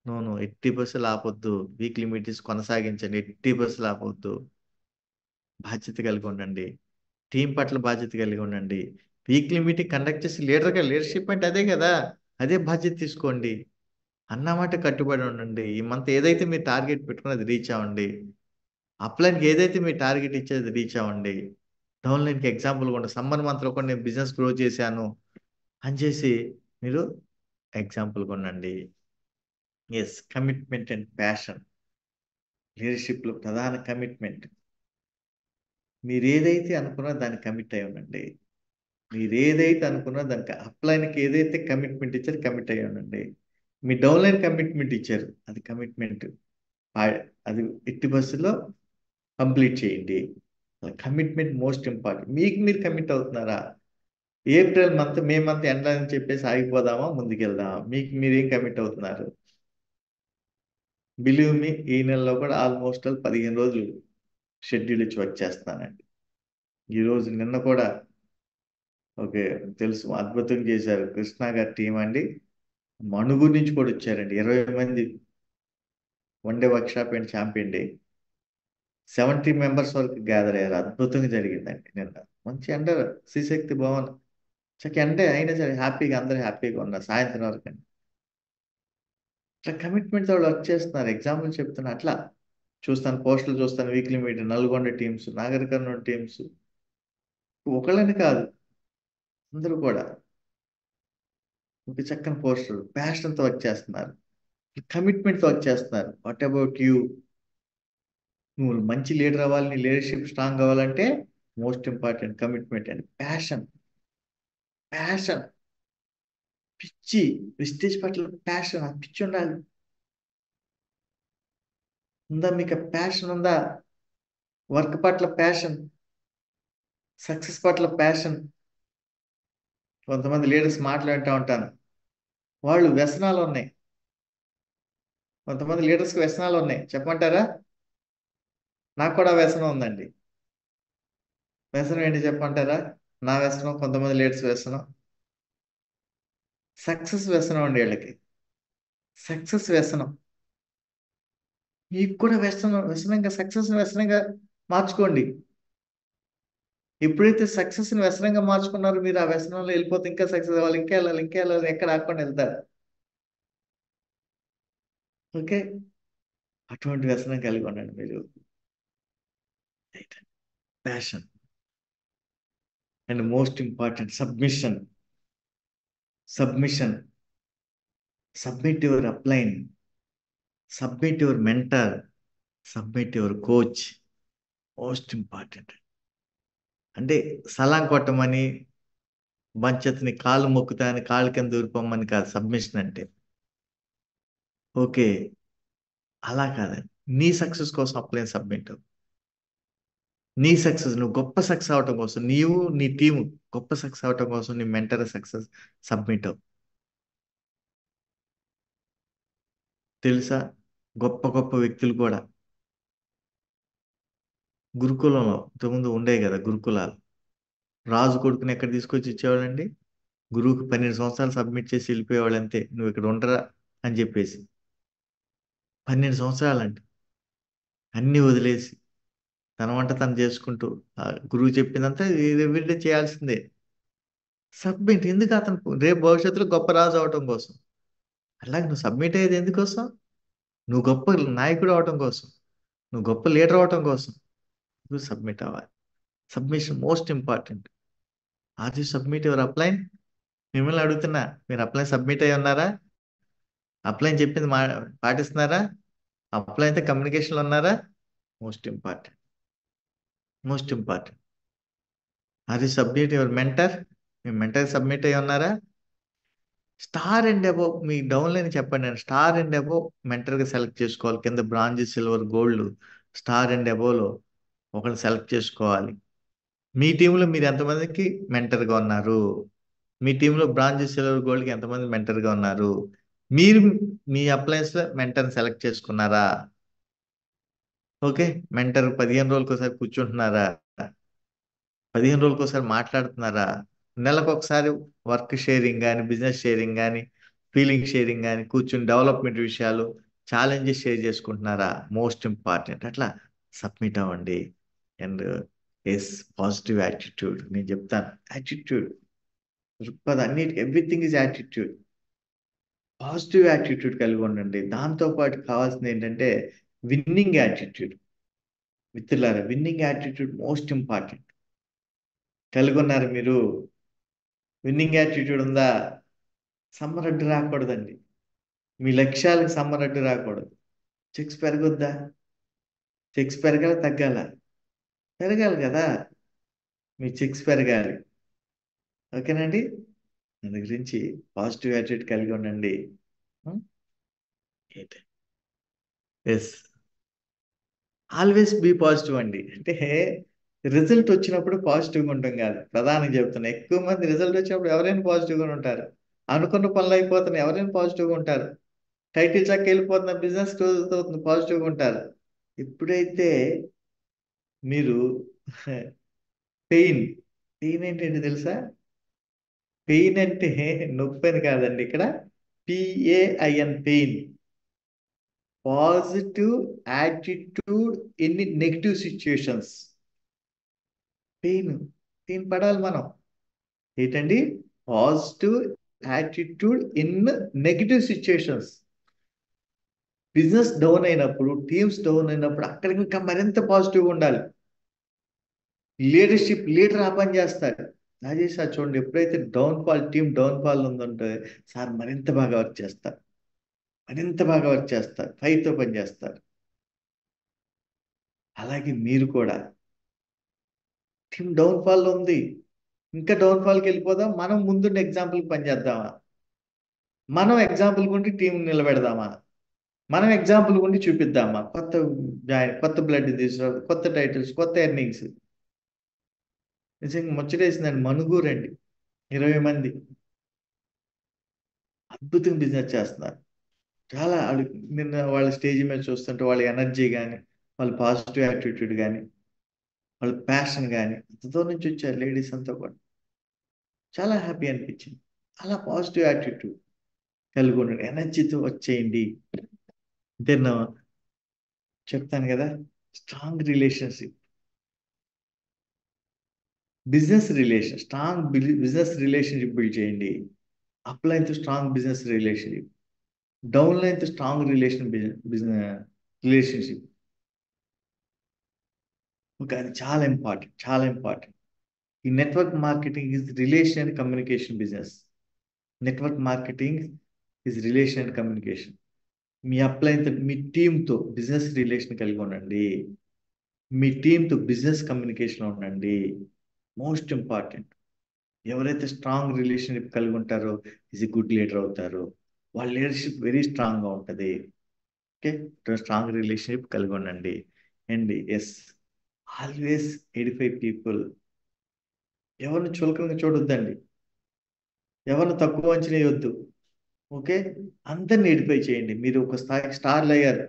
నో, 80% ఆపొద్దు. వీక్లీ మీటింగ్స్ కొనసాగించండి, 80% ఆపొద్దు. బాధ్యత కలిగి ఉండండి, టీం పట్ల బాధ్యత కలిగి ఉండండి. వీక్లీ మీటింగ్ కండక్ట్ చేసి లీడర్షిప్ అంటే అదే కదా, అదే బాధ్యత తీసుకోండి. అన్నమాట కట్టుబడి ఉండండి. ఈ మంత్ ఏదైతే మీరు టార్గెట్ పెట్టుకున్నది రీచ్ అవ్వండి. అప్లైన్కి ఏదైతే మీరు టార్గెట్ ఇచ్చేది రీచ్ అవ్వండి. డౌన్లైన్కి ఎగ్జాంపుల్ కూడా సమ్మర్ మంత్లో కూడా నేను బిజినెస్ గ్రో చేశాను అని చేసి మీరు ఎగ్జాంపుల్గా ఉండండి. ఎస్, కమిట్మెంట్ అండ్ ప్యాషన్, లీడర్షిప్లో ప్రధాన కమిట్మెంట్. మీరు ఏదైతే అనుకున్నా దానికి కమిట్ అయి ఉండండి. మీరు ఏదైతే అనుకున్నా దానికి అప్లైన్కి ఏదైతే కమిట్మెంట్ ఇచ్చారో కమిట్ అయ్యి ఉండండి. మీ డౌన్లైన్ కమిట్మెంట్ ఇచ్చారు, అది కమిట్మెంట్, అది 80%లో కంప్లీట్ చేయండి. Commitment most important. మీకు మీరు కమిట్ అవుతున్నారా? మే మంత్ ఎండ్ అని చెప్పేసి ఆగిపోదామా, ముందుకెళ్దామా? మీకు మీరేం కమిట్ అవుతున్నారు? బిలీవ్ మీ, ఈ నెలలో కూడా ఆల్మోస్ట్ 15 రోజులు షెడ్యూల్ ఇచ్చి వర్క్ చేస్తానండి. నిన్న కూడా ఓకే, తెలుసు, అద్భుతం చేశారు కృష్ణ గారి టీం అండి. మణుగు నుంచి కూడా వచ్చారండి 20 మంది. One day work shop and champion day 70 members వరకు గ్యాదర్ అయ్యారు. అద్భుతంగా జరిగిందండి నిన్న. మంచి ఎండ, శ్రీశక్తి భవన్ చక్క ఎండ అయినా సరే హ్యాపీగా, అందరూ హ్యాపీగా ఉన్నారు సాయంత్రం వరకు అండి. అట్లా కమిట్మెంట్తో వర్క్ చేస్తున్నారు. ఎగ్జాంపుల్ చెప్తున్నా, అట్లా చూస్తాను, పోస్టులు చూస్తాను, weekly meeting, Nalgonda teams, Nagar Kurnool teams, ఒకళ్ళని కాదు అందరూ కూడా ఒక చక్కని పోస్టులు ప్యాషన్తో వర్క్ చేస్తున్నారు, కమిట్మెంట్తో వర్క్ చేస్తున్నారు. What about you? నువ్వు మంచి లీడర్ అవ్వాలి, నీ లీడర్షిప్ స్ట్రాంగ్ అవ్వాలంటే most important commitment and passion. Passion, పిచ్చి, ప్రెస్టీజ్ పట్ల ప్యాషన్, ఆ పిచ్చి ఉండాలి. ఉందా? మీకు ప్యాషన్ ఉందా? వర్క్ పట్ల ప్యాషన్, సక్సెస్ పట్ల ప్యాషన్. కొంతమంది లీడర్స్ మాట్లాడుతూ ఉంటాను, వాళ్ళు వ్యసనాలు ఉన్నాయి. కొంతమంది లీడర్స్కి వ్యసనాలు ఉన్నాయి, చెప్పమంటారా? నాకు కూడా వ్యసనం ఉందండి. వ్యసనం ఏంటి చెప్పమంటారా? నా వ్యసనం, కొంతమంది లీడర్స్ వ్యసనం, సక్సెస్ వ్యసనం అండి వీళ్ళకి. సక్సెస్ వ్యసనం. మీకు కూడా వ్యసనంగా సక్సెస్ వ్యసనంగా మార్చుకోండి. ఎప్పుడైతే సక్సెస్ని వ్యసనంగా మార్చుకున్నారో మీరు ఆ వ్యసనంలో వెళ్ళిపోతే ఇంకా సక్సెస్ అవ్వాలి, ఇంకా వెళ్ళాలి, ఇంకా వెళ్ళాలి, ఎక్కడ ఆకుండా వెళ్తారు. ఓకే, అటువంటి వ్యసనం కలిగి ఉండండి మీరు. Passion and most important submission. Submission. Submit your upline, submit your mentor, submit your coach. Most important. అంటే సలాం కొట్టమని, బంచత్ని కాళ్ళు మొక్కుతాయని కాళ్ళ కింద దూరిపోమని కాదు సబ్మిషన్ అంటే. ఓకే, అలా కాదండి. నీ సక్సెస్ కోసం అప్లైన్ సబ్మిట్. నీ సక్సెస్, నువ్వు గొప్ప సక్సెస్ అవటం కోసం, నీవు నీ టీము గొప్ప సక్సెస్ అవటం కోసం నీ మెంటర్ సక్సెస్ సబ్మిట్ అవ్వు. తెలుసా, గొప్ప గొప్ప వ్యక్తులు కూడా గురుకులంలో ఇంతకుముందు ఉండేవి కదా గురుకులాలు, రాజు కొడుకుని ఎక్కడ తీసుకొచ్చి ఇచ్చేవాళ్ళండి? గురువుకి 12 సంవత్సరాలు సబ్మిట్ చేసి వెళ్ళిపోయేవాళ్ళు, అంతే, నువ్వు ఇక్కడ ఉండరా అని చెప్పేసి. 12 సంవత్సరాలండి, అన్నీ వదిలేసి తన వంట తను చేసుకుంటూ ఆ గురువు చెప్పిందంతా ఎవ్రీడే చేయాల్సిందే. సబ్మిట్. ఎందుకు? అతను రేపు భవిష్యత్తులో గొప్ప రాజు అవటం కోసం. అలాగే నువ్వు సబ్మిట్ అయ్యేది ఎందుకోసం? నువ్వు గొప్ప నాయకుడు అవటం కోసం, నువ్వు గొప్ప లీడర్ అవటం కోసం నువ్వు సబ్మిట్ అవ్వాలి. Submission most important. Are you submit your upline? మిమ్మల్ని అడుగుతున్నా, మీరు అప్లైన్ సబ్మిట్ అయ్యి ఉన్నారా? అప్లైన్ చెప్పింది పాటిస్తున్నారా? అప్లైన్తో కమ్యూనికేషన్లో ఉన్నారా? Most important. Most important. Are you submit your mentor? మీ మెంటర్ సబ్మిట్ అయ్యి ఉన్నారా? స్టార్ అండ్ అబోవ్ మీ డౌన్లైన్ చెప్పండి. నేను స్టార్ అండ్ అబోవ్ మెంటర్గా సెలెక్ట్ చేసుకోవాలి. కింద bronze, silver, gold, star and అబోవ్లో ఒకరిని సెలెక్ట్ చేసుకోవాలి. మీ టీంలో మీరు ఎంతమందికి మెంటర్గా ఉన్నారు? మీ టీంలో బ్రాంజ్, సిల్వర్, గోల్డ్కి ఎంతమంది మెంటర్గా ఉన్నారు? మీరు మీ అప్లయన్స్లో మెంటర్ని సెలెక్ట్ చేసుకున్నారా? ఓకే, మెంటర్ 15 రోజులకు ఒకసారి కూర్చుంటున్నారా? 15 రోజులకు ఒకసారి మాట్లాడుతున్నారా? నెలకు ఒకసారి వర్క్ షేరింగ్ కానీ, బిజినెస్ షేరింగ్ కానీ, ఫీలింగ్ షేరింగ్ కానీ, కూర్చుని డెవలప్మెంట్ విషయాలు, ఛాలెంజెస్ షేర్ చేసుకుంటున్నారా? Most important. అట్లా సబ్మిట్ అవ్వండి. And yes, positive attitude. నేను చెప్తాను, యాటిట్యూడ్, దృక్పథం, అన్నిటి, everything is attitude. Positive attitude కలిగి ఉండండి. దాంతోపాటు కావాల్సింది ఏంటంటే విన్నింగ్ యాటిట్యూడ్. మిత్రులారా, విన్నింగ్ యాటిట్యూడ్ మోస్ట్ ఇంపార్టెంట్. కలిగి ఉన్నారు మీరు? విన్నింగ్ యాటిట్యూడ్ ఉందా? సమ్మరడ్డు రాకూడదండి. మీ లక్ష్యాలకు సమ్మరడ్డు రాకూడదు. చెక్స్ పెరగొద్దా? చెక్స్ పెరగాల తగ్గాల? పెరగాలి కదా. మీ చెక్స్ పెరగాలి. ఓకేనండి. దాని గురించి పాజిటివ్ యాటిట్యూడ్ కలిగి ఉండండి. ఎస్, ఆల్వేస్ బీ పాజిటివ్ అండి. అంటే రిజల్ట్ వచ్చినప్పుడు పాజిటివ్గా ఉంటాం కాదు, ప్రధానంగా చెప్తున్నా. ఎక్కువ మంది రిజల్ట్ వచ్చినప్పుడు ఎవరైనా పాజిటివ్గా ఉంటారు. అనుకున్న పనులు అయిపోతున్నాయి, ఎవరైనా పాజిటివ్గా ఉంటారు. టైటిల్ చక్క వెళ్ళిపోతున్న, బిజినెస్ క్లోజ్ అవుతుంది, పాజిటివ్గా ఉంటారు. ఎప్పుడైతే మీరు పెయిన్, పెయిన్ ఏంటంటే తెలుసా? పెయిన్ అంటే నొప్పి అని కాదండి, ఇక్కడ PAIN, pain. Positive attitude in negative situations. Pain, pain పడాలి మనం. ఏంటండి? Positive attitude in negative situations. Business down అయినప్పుడు, టీమ్స్ డౌన్ అయినప్పుడు అక్కడ ఇంకా మరింత పాజిటివ్గా ఉండాలి. లీడర్షిప్, లీడర్ ఆ పని చేస్తాడు. రాజేష్ సార్ చూడండి, ఎప్పుడైతే టీమ్ డౌన్ ఫాల్ ఉందంటే సార్ మరింత బాగా వర్క్ చేస్తారు, మరింత బాగా వర్క్ చేస్తారు, ఫైర్తో పని చేస్తారు. అలాగే మీరు కూడా టీమ్ డౌన్ ఫాల్ ఉంది, ఇంకా డౌన్ ఫాల్కి వెళ్ళిపోదాం, మనం ముందుండి ఎగ్జాంపుల్కి పనిచేద్దామా? మనం ఎగ్జాంపుల్ కొంటే టీం నిలబెడదామా? మనం ఎగ్జాంపుల్ ఉండి చూపిద్దామా? కొత్త బ్లడ్ తీసుకురా, కొత్త టైటిల్స్, కొత్త ఎర్నింగ్స్. నిజంగా ముచ్చటేసిందండి. మనుగూరండి 20 మంది అద్భుతంగా బిజినెస్ చేస్తున్నారు. చాలా వాళ్ళు నిన్న వాళ్ళ స్టేజ్ మీద చూస్తుంటే వాళ్ళ ఎనర్జీ కానీ, వాళ్ళ పాజిటివ్ యాటిట్యూడ్ కానీ, వాళ్ళ ప్యాషన్ కానీ, అంత దూరం నుంచి వచ్చారు లేడీస్ అంతా కూడా. చాలా హ్యాపీ అనిపించింది. అలా పాజిటివ్ యాటిట్యూడ్ కలిగి ఉండండి, ఎనర్జీతో వచ్చేయండి. దెన్ చెప్తాను కదా, strong relationship, strong business relationship build చేయండి. అప్ లైన్ తో strong business relationship, downline తో స్ట్రాంగ్ రిలేషన్షిప్. ఓకే, అది చాలా ఇంపార్టెంట్, చాలా ఇంపార్టెంట్. ఈ network marketing is relation and communication business. Network marketing is relation and communication. మీ upline మీ టీంతో బిజినెస్ రిలేషన్ కలిగి ఉండండి. మీ టీంతో బిజినెస్ కమ్యూనికేషన్ ఉండండి. Most important. ఎవరైతే స్ట్రాంగ్ రిలేషన్షిప్ కలిగి ఉంటారో ఈజ్ ఎ గుడ్ లీడర్ అవుతారు. వాళ్ళ లీడర్షిప్ వెరీ స్ట్రాంగ్గా ఉంటుంది. ఓకే, స్ట్రాంగ్ రిలేషన్షిప్ కలిగి ఉండండి. And yes, always edify people. ఎవరిని చులకనగా చూడొద్దండి, ఎవరిని తక్కువ అంచనా వేయొద్దు. ఓకే, అందరిని ఎడిఫై చేయండి. మీరు ఒక స్థాయికి స్టార్లు అయ్యారు,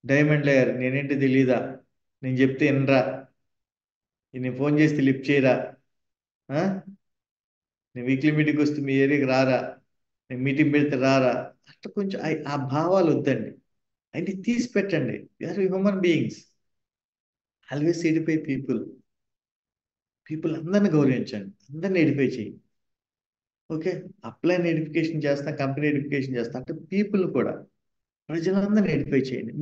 డైమండ్లు అయ్యారు, నేనేంటి తెలీదా, నేను చెప్తే వినరా, నేను ఫోన్ చేస్తే లిఫ్ట్ చేయరా, ఆ? నేను వీక్లీ మీటింగ్కి వస్తే మీ ఏరియాకి రారా, నేను మీటింగ్ పెడితే రారా, అట్లా కొంచెం ఆ భావాలు వద్దండి. అన్ని తీసి పెట్టండి. Are human beings. Always edify people అందరిని గౌరవించండి, అందరిని ఎడిఫై చేయండి. ఓకే, అప్లైన్ ఎడిఫికేషన్ చేస్తాం, కంపెనీ ఎడిఫికేషన్ చేస్తాం అంటే పీపుల్ కూడా, ప్రజలందరినీ ఎడిఫై చేయండి.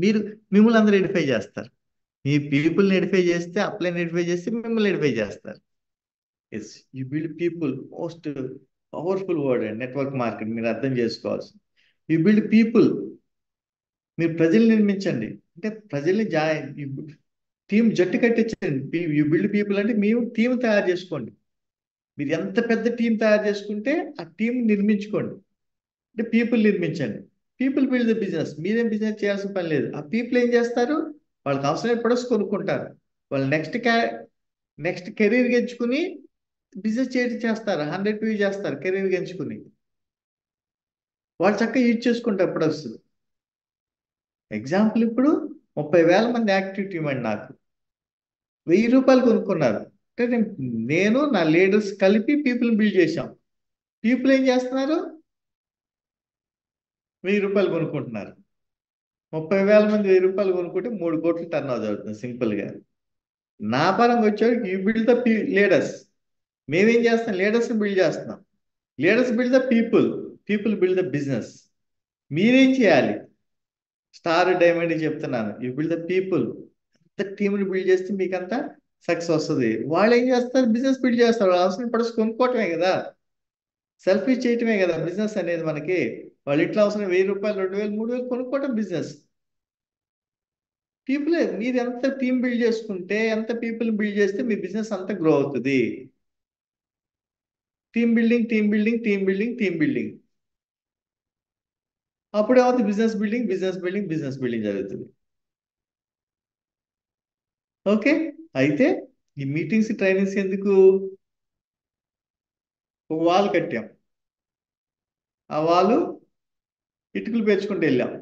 మిమ్మల్ని అందరూ ఎడిఫై చేస్తారు. మీ పీపుల్ని ఎడిఫై చేస్తే, అప్లైన్ ఎడిఫై చేస్తే మిమ్మల్ని ఎడిఫై చేస్తారు. Yes, you build people. Most powerful word అండి నెట్వర్క్ మార్కెట్. మీరు అర్థం చేసుకోవాల్సి, యూ బిల్డ్ పీపుల్. మీరు ప్రజల్ని నిర్మించండి. అంటే ప్రజల్ని టీం జట్టు కట్టించండి. యూ బిల్డ్ పీపుల్ అంటే మీరు టీం తయారు చేసుకోండి. మీరు ఎంత పెద్ద టీం తయారు చేసుకుంటే ఆ టీం నిర్మించుకోండి. అంటే పీపుల్ నిర్మించండి. People build the business. మీరేం బిజినెస్ చేయాల్సిన పని లేదు. ఆ పీపుల్ ఏం చేస్తారు, వాళ్ళకి అవసరమైన ప్రొడక్ట్స్ కొనుక్కుంటారు. వాళ్ళు నెక్స్ట్ కెరీర్ ఎంచుకుని బిజినెస్ చేస్తారు. 100 PV చేస్తారు కెరీర్ ఎంచుకుని. వాళ్ళు చక్కగా యూజ్ చేసుకుంటారు ప్రొడక్ట్స్. ఎగ్జాంపుల్, ఇప్పుడు 30,000 మంది యాక్టివ్ టీం అండి. నాకు 1000 రూపాయలు కొనుక్కున్నారు. అంటే నేను నా లీడర్స్ కలిపి పీపుల్ బిల్డ్ చేశాం. పీపుల్ ఏం చేస్తున్నారు, 1000 రూపాయలు కొనుక్కుంటున్నారు. 30,000 మంది 1000 రూపాయలు కొనుక్కుంటే 3 కోట్లు టర్న్ అవుతుంది అవుతుంది సింపుల్గా. నా పరంగా వచ్చాడు, యూ బిల్డ్ ద లీడర్స్. మేమేం చేస్తాం, లీడర్స్ని బిల్డ్ చేస్తున్నాం. Leaders build the people build the business. మీరేం చేయాలి, స్టార్ డైమండ్ చెప్తున్నాను, యూ బిల్డ్ ద పీపుల్. అంత టీంని బిల్డ్ చేస్తే మీకు అంతా సక్సెస్ వస్తుంది. వాళ్ళు ఏం చేస్తారు, బిజినెస్ బిల్డ్ చేస్తారు. వాళ్ళు అవసరం పడుచు కొనుక్కోవటమే కదా, సెల్ఫీ చేయటమే కదా బిజినెస్ అనేది మనకి. వాళ్ళు ఇట్లా అవసరం 1000 రూపాయలు, 2000, 3000 కొనుక్కోవటం బిజినెస్. పీపులే. మీరు ఎంత టీం బిల్డ్ చేసుకుంటే, ఎంత పీపుల్ బిల్డ్ చేస్తే మీ బిజినెస్ అంతా గ్రో అవుతుంది. Team building, team building, team building, team building. అప్పుడే అవుతుంది business building, business building, business building జరుగుతుంది. ఓకే, అయితే ఈ మీటింగ్స్, ట్రైనింగ్స్ ఎందుకు? ఒక వాల్ కట్టాం, ఆ వాలు ఇటుకలు పేర్చుకుంటూ వెళ్ళాం.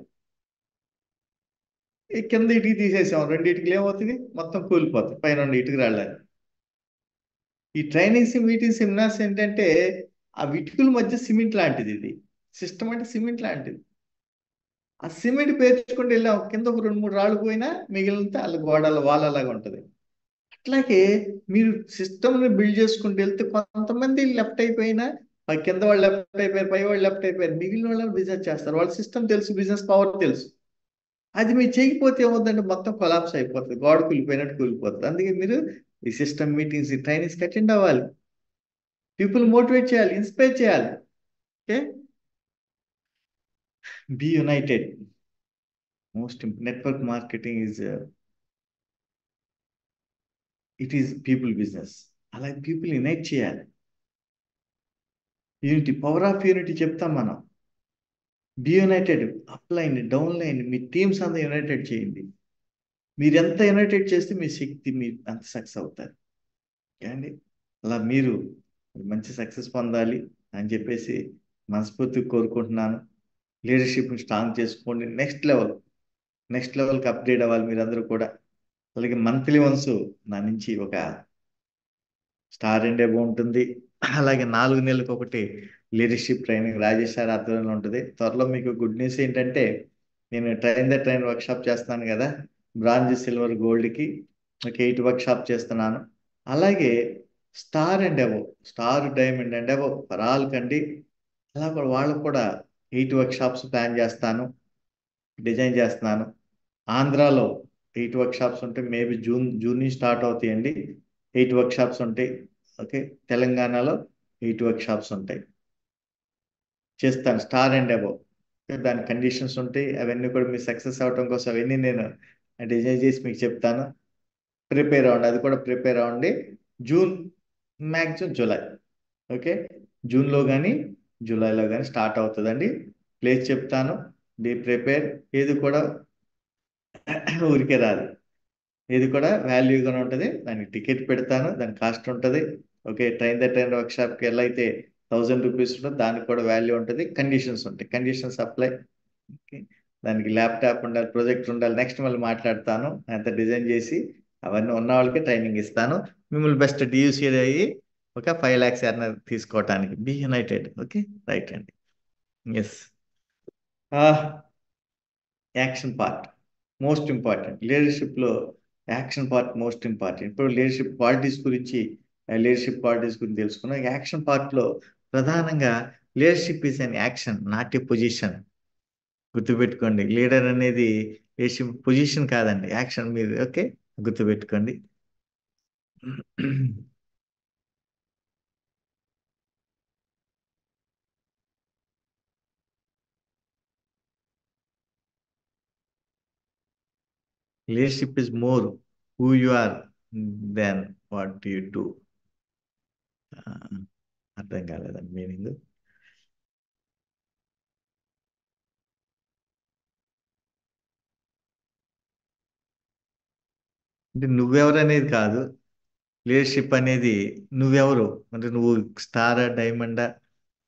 ఈ కింద ఇటుక తీసేసాం, 2 ఇటుకలు ఏమవుతుంది, మొత్తం కూలిపోతాయి పైన ఇటుక రాళ్ళని. ఈ ట్రైనింగ్స్, మీటింగ్స్, సెమినార్స్ ఏంటంటే ఆ ఇటుకల మధ్య సిమెంట్ లాంటిది. ఇది సిస్టమ్ అంటే సిమెంట్ లాంటిది. ఆ సిమెంట్ పేర్చుకుంటూ వెళ్ళాం, కింద ఒక 2-3 రాళ్ళు పోయినా మిగిలినంత వాళ్ళ గోడల వాళ్ళలాగా ఉంటుంది. అట్లాగే మీరు సిస్టమ్ని బిల్డ్ చేసుకుంటూ వెళ్తే కొంతమంది లెఫ్ట్ అయిపోయినా, కింద వాళ్ళు లెఫ్ట్ అయిపోయారు, పై వాళ్ళు లెఫ్ట్ అయిపోయారు, మిగిలిన వాళ్ళు బిజినెస్ చేస్తారు. వాళ్ళ సిస్టమ్ తెలుసు, బిజినెస్ పవర్ తెలుసు. అది మీరు చేయకపోతే ఏమవుతుందంటే మొత్తం కొలాప్స్ అయిపోతుంది, గోడ కూలిపోయినట్టు కూలిపోతుంది. అందుకే మీరు ఈ సిస్టమ్ మీటింగ్స్, ఈ ట్రైనింగ్స్కి అటెండ్ అవ్వాలి. పీపుల్ మోటివేట్ చేయాలి, ఇన్స్పైర్ చేయాలి. Okay, be united. Most network marketing it is people business. అలాగే పీపుల్ యునైట్ చేయాలి. యూనిటీ, పవర్ ఆఫ్ యూనిటీ చెప్తాం మనం. Be united. Upline, downline, మీ టీమ్స్ అంతా యునైటెడ్ చేయండి. మీరు ఎంత యునైటెడ్ చేస్తే మీ శక్తి మీరు అంత సక్సెస్ అవుతారు. అండి, అలా మీరు మంచి సక్సెస్ పొందాలి అని చెప్పేసి మనస్ఫూర్తిగా కోరుకుంటున్నాను. లీడర్షిప్ని స్ట్రాంగ్ చేసుకోండి. నెక్స్ట్ లెవెల్కి అప్గ్రేడ్ అవ్వాలి మీరందరూ కూడా. అలాగే మంత్లీ వన్స్ నా నుంచి ఒక స్టార్ అండ్ అబోవ్ ఉంటుంది. అలాగే 4 నెలలకు ఒకటి లీడర్షిప్ ట్రైనింగ్ రాజేష్ సార్ ఆధ్వర్యంలో ఉంటుంది. త్వరలో మీకు గుడ్ న్యూస్ ఏంటంటే, నేను ట్రైన్ వర్క్షాప్ చేస్తున్నాను కదా, బ్రాంజ్, సిల్వర్, గోల్డ్కి ఒక 8 వర్క్షాప్ చేస్తున్నాను. అలాగే star and above, star, diamond and above for all కండి. అలా కూడా వాళ్ళకు కూడా 8 వర్క్షాప్స్ ప్లాన్ చేస్తాను, డిజైన్ చేస్తున్నాను. ఆంధ్రాలో 8 వర్క్షాప్స్ ఉంటాయి. మేబీ జూన్ నుంచి స్టార్ట్ అవుతాయండి. 8 వర్క్షాప్స్ ఉంటాయి. ఓకే, తెలంగాణలో 8 వర్క్షాప్స్ ఉంటాయి. చేస్తాను స్టార్ అండ్ అబోవ్. దాని కండిషన్స్ ఉంటాయి. అవన్నీ కూడా మీరు సక్సెస్ అవడం కోసం అవన్నీ నేను డిజైన్ చేసి మీకు చెప్తాను. ప్రిపేర్ అవ్వండి, అది కూడా ప్రిపేర్ అవ్వండి. June, maximum July. ఓకే, జూన్లో కానీ జూలైలో కానీ స్టార్ట్ అవుతుందండి. ప్లేస్ చెప్తాను, బీ ప్రిపేర్. ఏది కూడా ఊరికే రాదు, ఇది కూడా వాల్యూగానే ఉంటుంది. దానికి టికెట్ పెడతాను, దాని కాస్ట్ ఉంటుంది. ఓకే, ట్రైన్ వర్క్షాప్కి ఎలా అయితే 1000 రూపీస్ ఉంటుందో దానికి కూడా వాల్యూ ఉంటుంది. కండిషన్స్ ఉంటాయి, కండిషన్స్ అప్లై. ఓకే, దానికి ల్యాప్టాప్ ఉండాలి, ప్రొజెక్టర్ ఉండాలి. నెక్స్ట్ మళ్ళీ మాట్లాడతాను, అంత డిజైన్ చేసి అవన్నీ ఉన్న వాళ్ళకి ట్రైనింగ్ ఇస్తాను. మిమ్మల్ని బెస్ట్ డియూసీ అయ్యి ఒక 5 lakhs ఎర్నర్ తీసుకోవటానికి. Be united. ఓకే, రైట్ అండి. Yes, action part most important. లీడర్షిప్లో యాక్షన్ పార్ట్ మోస్ట్ ఇంపార్టెంట్. ఇప్పుడు లీడర్షిప్ క్వాలిటీస్ గురించి తెలుసుకున్నాం. యాక్షన్ పార్ట్లో ప్రధానంగా leadership is an action, not a position. గుర్తుపెట్టుకోండి, లీడర్ అనేది లీడర్షిప్ పొజిషన్ కాదండి, యాక్షన్. మీరు ఓకే, గుర్తుపెట్టుకోండి. Leadership is more who you are then what you do. అర్థం కాలేదండి మీనింగ్. అంటే నువ్వెవరు అనేది కాదు. లీడర్షిప్ అనేది నువ్వెవరు అంటే, నువ్వు స్టారా, డైమండా,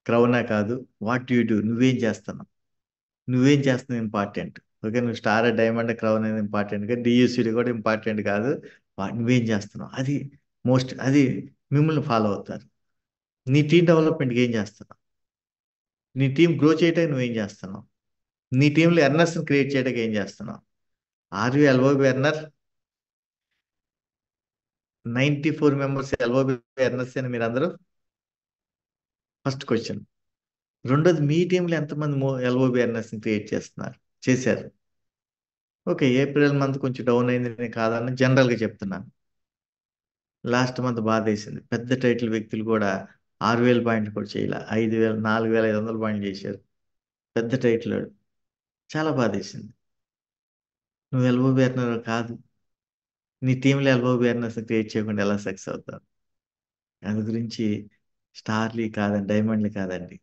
క్రౌనా కాదు. వాట్ యు డూ, నువ్వేం చేస్తున్నావు ఇంపార్టెంట్. ఓకే, నువ్వు స్టార్, డైమండ్, క్రౌన్ అనేది ఇంపార్టెంట్ గా, డియూసీడీ కూడా ఇంపార్టెంట్ కాదు. నువ్వేం చేస్తున్నావు అది మోస్ట్. అది మిమ్మల్ని ఫాలో అవుతారు. నీ టీం డెవలప్మెంట్కి ఏం చేస్తున్నావు, నీ టీం గ్రో చేయడానికి నువ్వేం చేస్తున్నావు, నీ టీంలో ఎర్నర్స్ క్రియేట్ చేయడానికి ఏం చేస్తున్నావు. Are you LOB earner? 94 members LOB earners అని మీరు అందరూ. First question. రెండోది, మీ టీంలో ఎంతమంది ఎల్ఓబి ఎర్నర్స్ క్రియేట్ చేశారు. ఓకే, ఏప్రిల్ మంత్ కొంచెం డౌన్ అయింది, నేను కాదని జనరల్గా చెప్తున్నాను. లాస్ట్ మంత్ బాధ వేసింది. పెద్ద టైటిల్ వ్యక్తులు కూడా 6000 పాయింట్లు కూడా చేయాల, 5000, 4500 పాయింట్లు చేశారు. పెద్ద టైటిల్ వాడు. చాలా బాధ వేసింది. నువ్వు ఎల్ఓబి ఎర్నర్ కాదు, నీ టీంలో ఎల్ఓబి ఎర్నర్స్ క్రియేట్ చేయకుండా ఎలా సక్సెస్ అవుతావు. దాని గురించి స్టార్లీ కాదండి, డైమండ్లీ కాదండి,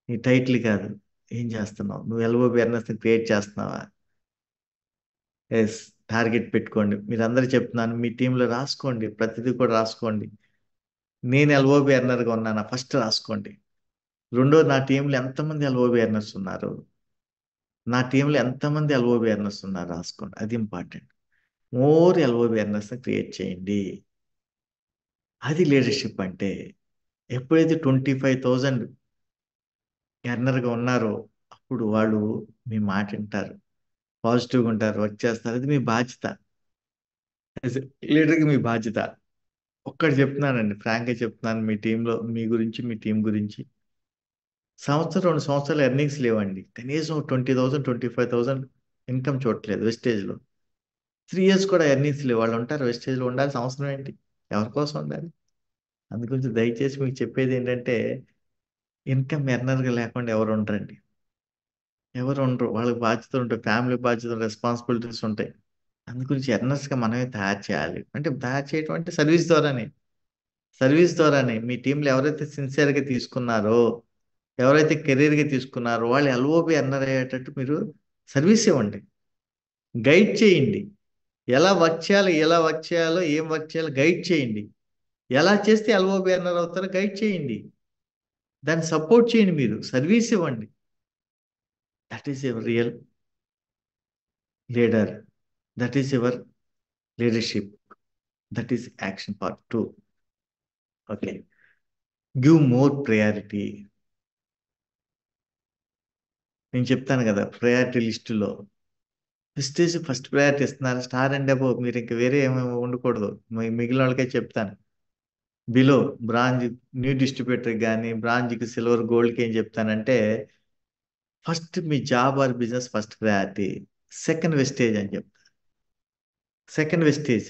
నీ టైటిల్ కాదు, ఏం చేస్తున్నావు, నువ్వు ఎల్ఓబి ఎర్నర్స్ క్రియేట్ చేస్తున్నావా. ఎస్, టార్గెట్ పెట్టుకోండి. మీరు అందరూ చెప్తున్నాను, మీ టీంలో రాసుకోండి, ప్రతిదీ కూడా రాసుకోండి. నేను ఎల్ఓబి ఎర్నర్గా ఉన్నానా ఫస్ట్ రాసుకోండి. రెండోది, నా టీంలో ఎంతమంది ఎల్ఓబి ఎర్నర్స్ ఉన్నారు రాసుకోండి. అది important. More LOB earners create చేయండి. అది లీడర్షిప్ అంటే. ఎప్పుడైతే 25,000 ఎర్నర్గా ఉన్నారో అప్పుడు వాళ్ళు మీ మాట వింటారు, పాజిటివ్గా ఉంటారు, వర్క్ చేస్తారు. అది మీ బాధ్యత, లీడర్కి మీ బాధ్యత. ఒక్కటి చెప్తున్నానండి, ఫ్రాంక్గా చెప్తున్నాను, మీ టీంలో మీ గురించి, మీ టీం గురించి. 2 సంవత్సరాలు ఎర్నింగ్స్ లేవండి, కనీసం 20,000, 25,000 ఇన్కమ్ చూడట్లేదు వెస్టేజ్లో. 3 years కూడా ఎర్నింగ్స్ లేవు. వాళ్ళు ఉంటారు వెస్టేజ్లో, ఉండాల్సిన అవసరం ఏంటి, ఎవరి కోసం ఉండాలి. అందుగురించి దయచేసి మీకు చెప్పేది ఏంటంటే, ఇన్కమ్ ఎర్నర్గా లేకుండా ఎవరు ఉండరండి, ఎవరు ఉండరు. వాళ్ళకి బాధ్యతలు ఉంటాయి, ఫ్యామిలీ బాధ్యతలు, రెస్పాన్సిబిలిటీస్ ఉంటాయి. అందుగురించి ఎర్నర్స్గా మనమే తయారు చేయాలి. అంటే తయారు చేయడం అంటే సర్వీస్ ద్వారానే మీ టీంలో ఎవరైతే సిన్సియర్గా తీసుకున్నారో ఎవరైతే కెరీర్గా తీసుకున్నారో వాళ్ళు ఎల్ఓబి ఎన్ఆర్ అయ్యేటట్టు మీరు సర్వీస్ ఇవ్వండి, గైడ్ చేయండి. ఎలా వర్క్ చేయాలో, ఏం వర్క్ చేయాలో గైడ్ చేయండి. ఎలా చేస్తే ఎల్ఓబి ఎన్ఆర్ అవుతారో గైడ్ చేయండి. దాన్ని సపోర్ట్ చేయండి, మీరు సర్వీస్ ఇవ్వండి. That is your real leader. That is your leadership. That is action part 2. Okay, give more priority. నేను చెప్తాను కదా, ప్రయారిటీ లిస్టులో ప్రెస్టీజ్ ఫస్ట్ ప్రయారిటీ ఇస్తున్నారు. స్టార్ అండ్ అబోవ్ మీరు ఇంక వేరే ఏమేమి ఉండకూడదు. మిగిలిన వాళ్ళకే చెప్తాను. బిలో బ్రాంజ్ న్యూ డిస్ట్రిబ్యూటర్కి కానీ బ్రాంజ్కి సిల్వర్ గోల్డ్కి ఏం చెప్తానంటే, ఫస్ట్ మీ job or business first priority, second wastage అని చెప్తాను. Second wastage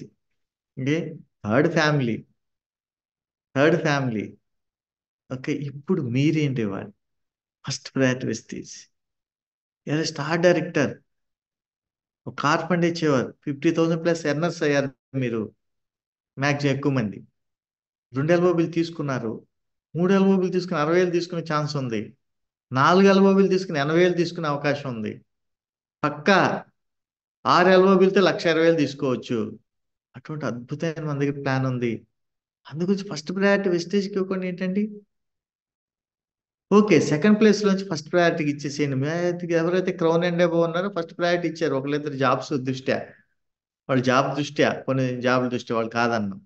okay, third family. Okay, ఇప్పుడు మీరేంటి ఇవ్వాలి? First priority wastage. ఎలా స్టార్ డైరెక్టర్ ఒక కార్ ఫండ్ ఇచ్చేవారు, 50,000+ ఎర్నర్స్ అయ్యారు మీరు, మ్యాక్సిమం ఎక్కువ మంది. 2 ఎల్ఓబిలు తీసుకున్నారు, 3 ఎల్ఓబిలు తీసుకుని 60,000 తీసుకునే ఛాన్స్ ఉంది, 4 ఎల్ఓబిలు తీసుకుని 80,000 తీసుకునే అవకాశం ఉంది. పక్కా 6 ఎల్ఓబిలతో 1,20,000 తీసుకోవచ్చు. అటువంటి అద్భుతమైన మన దగ్గర ప్లాన్ ఉంది. అందుగురించి ఫస్ట్ ప్రయారిటీ వెస్టేజ్కి ఇవ్వకుండా ఏంటండి? ఓకే, సెకండ్ ప్లేస్ నుంచి ఫస్ట్ ప్రయారిటీకి ఇచ్చేసేయండి. ఎవరైతే క్రౌన్ అండ్ అబోవ్ ఉన్నారో ఫస్ట్ ప్రయారిటీ ఇచ్చారు, ఒకళ్ళిద్దరు జాబ్స్ దృష్ట్యా, వాళ్ళు జాబ్ దృష్ట్యా, కొన్ని జాబుల దృష్ట్యా వాళ్ళు కాదన్నాం.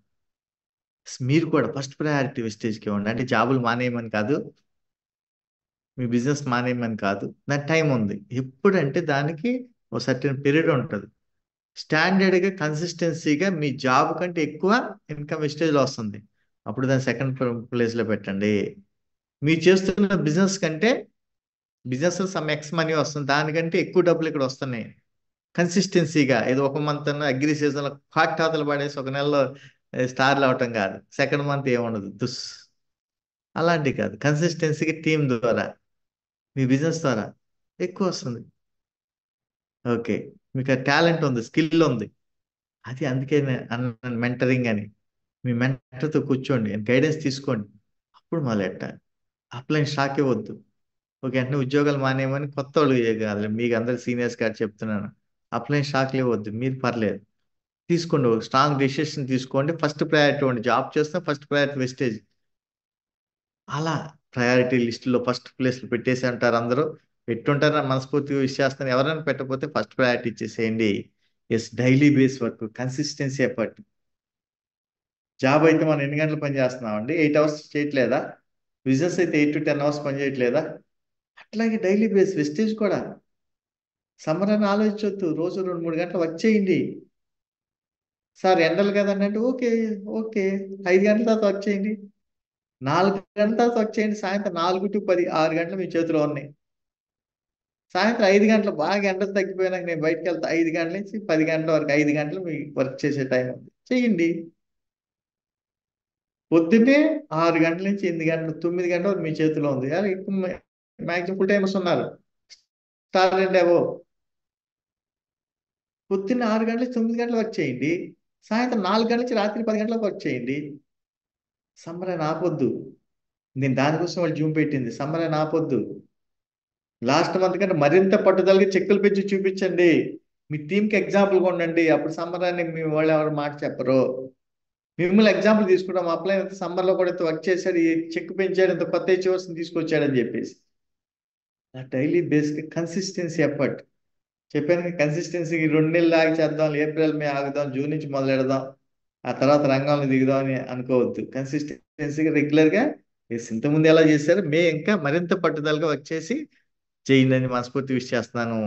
మీరు కూడా ఫస్ట్ ప్రయారిటీ వెస్టేజ్కి ఇవ్వండి. అంటే జాబులు మానేయమని కాదు, మీ బిజినెస్ మానేయమని కాదు, దాని టైం ఉంది. ఎప్పుడంటే దానికి ఒక సర్టెన్ పీరియడ్ ఉంటుంది. స్టాండర్డ్గా కన్సిస్టెన్సీగా మీ జాబ్ కంటే ఎక్కువ ఇన్కమ్ వెస్టేజ్లో వస్తుంది, అప్పుడు దాన్ని సెకండ్ ప్లేస్లో పెట్టండి. మీరు చేస్తున్న బిజినెస్ కంటే, బిజినెస్ సమ్ ఎక్స్ మనీ వస్తుంది, దానికంటే ఎక్కువ డబ్బులు ఇక్కడ వస్తున్నాయి. కన్సిస్టెన్సీగా ఏదో ఒక మంత్ అగ్రి సీజన్లో ఖాతాలు పడేసి ఒక నెలలో స్టార్లు అవటం కాదు, సెకండ్ మంత్ ఏముండదు అలాంటివి కాదు. కన్సిస్టెన్సీగా టీం ద్వారా, మీ బిజినెస్ ద్వారా ఎక్కువ వస్తుంది. ఓకే, మీకు టాలెంట్ ఉంది, స్కిల్ ఉంది, అది అందుకే అన్నాను మెంటరింగ్ అని. మీ మెంటర్తో కూర్చోండి, గైడెన్స్ తీసుకోండి, అప్పుడు మొదలెట్టాలి. అప్లైన్ షాక్ ఇవ్వద్దు. ఓకే, వెంటనే ఉద్యోగాలు మానేయమని కొత్త వాళ్ళు కాదు, మీకు అందరు సీనియర్స్ గారు చెప్తున్నాను. అప్లైన్ షాక్లు ఇవ్వద్దు, మీరు పర్లేదు తీసుకోండి, స్ట్రాంగ్ డెసిషన్ తీసుకోండి. ఫస్ట్ ప్రయారిటీ ఇవ్వండి, జాబ్ చేస్తే ఫస్ట్ ప్రయారిటీ వెస్టేజ్. అలా ప్రయారిటీ లిస్టులో ఫస్ట్ ప్లేస్లో పెట్టేసి అంటారు అందరూ, పెట్టుంటారని మనస్ఫూర్తిగా విష్ చేస్తాను. ఎవరైనా పెట్టకపోతే ఫస్ట్ ప్రయారిటీ ఇచ్చేసేయండి. Yes, daily base work, consistency effort. Job అయితే మనం ఎన్ని గంటలు పని చేస్తున్నామండి? 8 అవర్స్ చేయట్లేదా? బిజినెస్ అయితే 8 to 10 అవర్స్ పని చేయట్లేదా? అట్లాగే డైలీ బేస్ వెస్టేజ్ కూడా. సమ్మర్ అని ఆలోచించొద్దు, రోజు 2-3 గంటలు వర్క్ చేయండి. సార్ ఎండలు కదండి అంటే ఓకే, ఓకే 5 గంటల తర్వాత వర్క్ చేయండి, 4 గంటల తర్వాత వర్క్ చేయండి. సాయంత్రం 4 to 10, 6 గంటలు మీ చేతిలో ఉన్నాయి. సాయంత్రం 5 గంటలు బాగా ఎండలు తగ్గిపోయినాక నేను బయటకు వెళ్తా, 5 గంటల నుంచి 10 గంటల వరకు 5 గంటలు మీ వర్క్ చేసే టైం ఉంది, చెయ్యండి. పొద్దున్నే 6 గంటల నుంచి 8 గంటలు, 9 గంటల వరకు మీ చేతిలో ఉంది. అరే ఎక్కువ మ్యాక్సిమం ఫుల్ టైమర్స్ ఉన్నారు, స్టార్ అండ్ అబోవ్. పొద్దున్న 6 గంటల నుంచి 9 గంటల వర్క్ చేయండి, సాయంత్రం 4 గంటల నుంచి రాత్రి 10 గంటలకు వర్క్ చేయండి. సమ్మర్ అని ఆపొద్దు. నేను దానికోసం వాళ్ళు జూమ్ పెట్టింది, సమ్మర్ అని ఆపొద్దు. లాస్ట్ మంత్ కంటే మరింత పట్టుదలగా చెక్కులు పెంచి చూపించండి. మీ టీంకి ఎగ్జాంపుల్గా ఉండండి, అప్పుడు సమ్మర్ అని మీ వాళ్ళు ఎవరు మాట చెప్పరు. మిమ్మల్ని ఎగ్జాంపుల్ తీసుకుంటాం, అప్లై అయితే సమ్మర్లో కూడా ఇంత వర్క్ చేశాడు, ఈ చెక్ పెంచాడు, ఇంత కొత్త హెచ్ఓర్స్ని తీసుకొచ్చాడని చెప్పేసి. డైలీ బేస్కి కన్సిస్టెన్సీ ఎఫర్ట్. చెప్పాను, కన్సిస్టెన్సీకి 2 నెలలు ఆగి చేద్దాం, ఏప్రిల్ మే ఆగుదాం, జూన్ నుంచి మొదలు పెడదాం, ఆ తర్వాత రంగంలో దిగుదాం అని అనుకోవద్దు. కన్సిస్టెన్సీగా రెగ్యులర్గా ఇంతకుముందు ఎలా చేశారు, మే ఇంకా మరింత పట్టుదలగా వర్క్ చేసి చేయండి మనస్ఫూర్తి విష్ చేస్తున్నాను.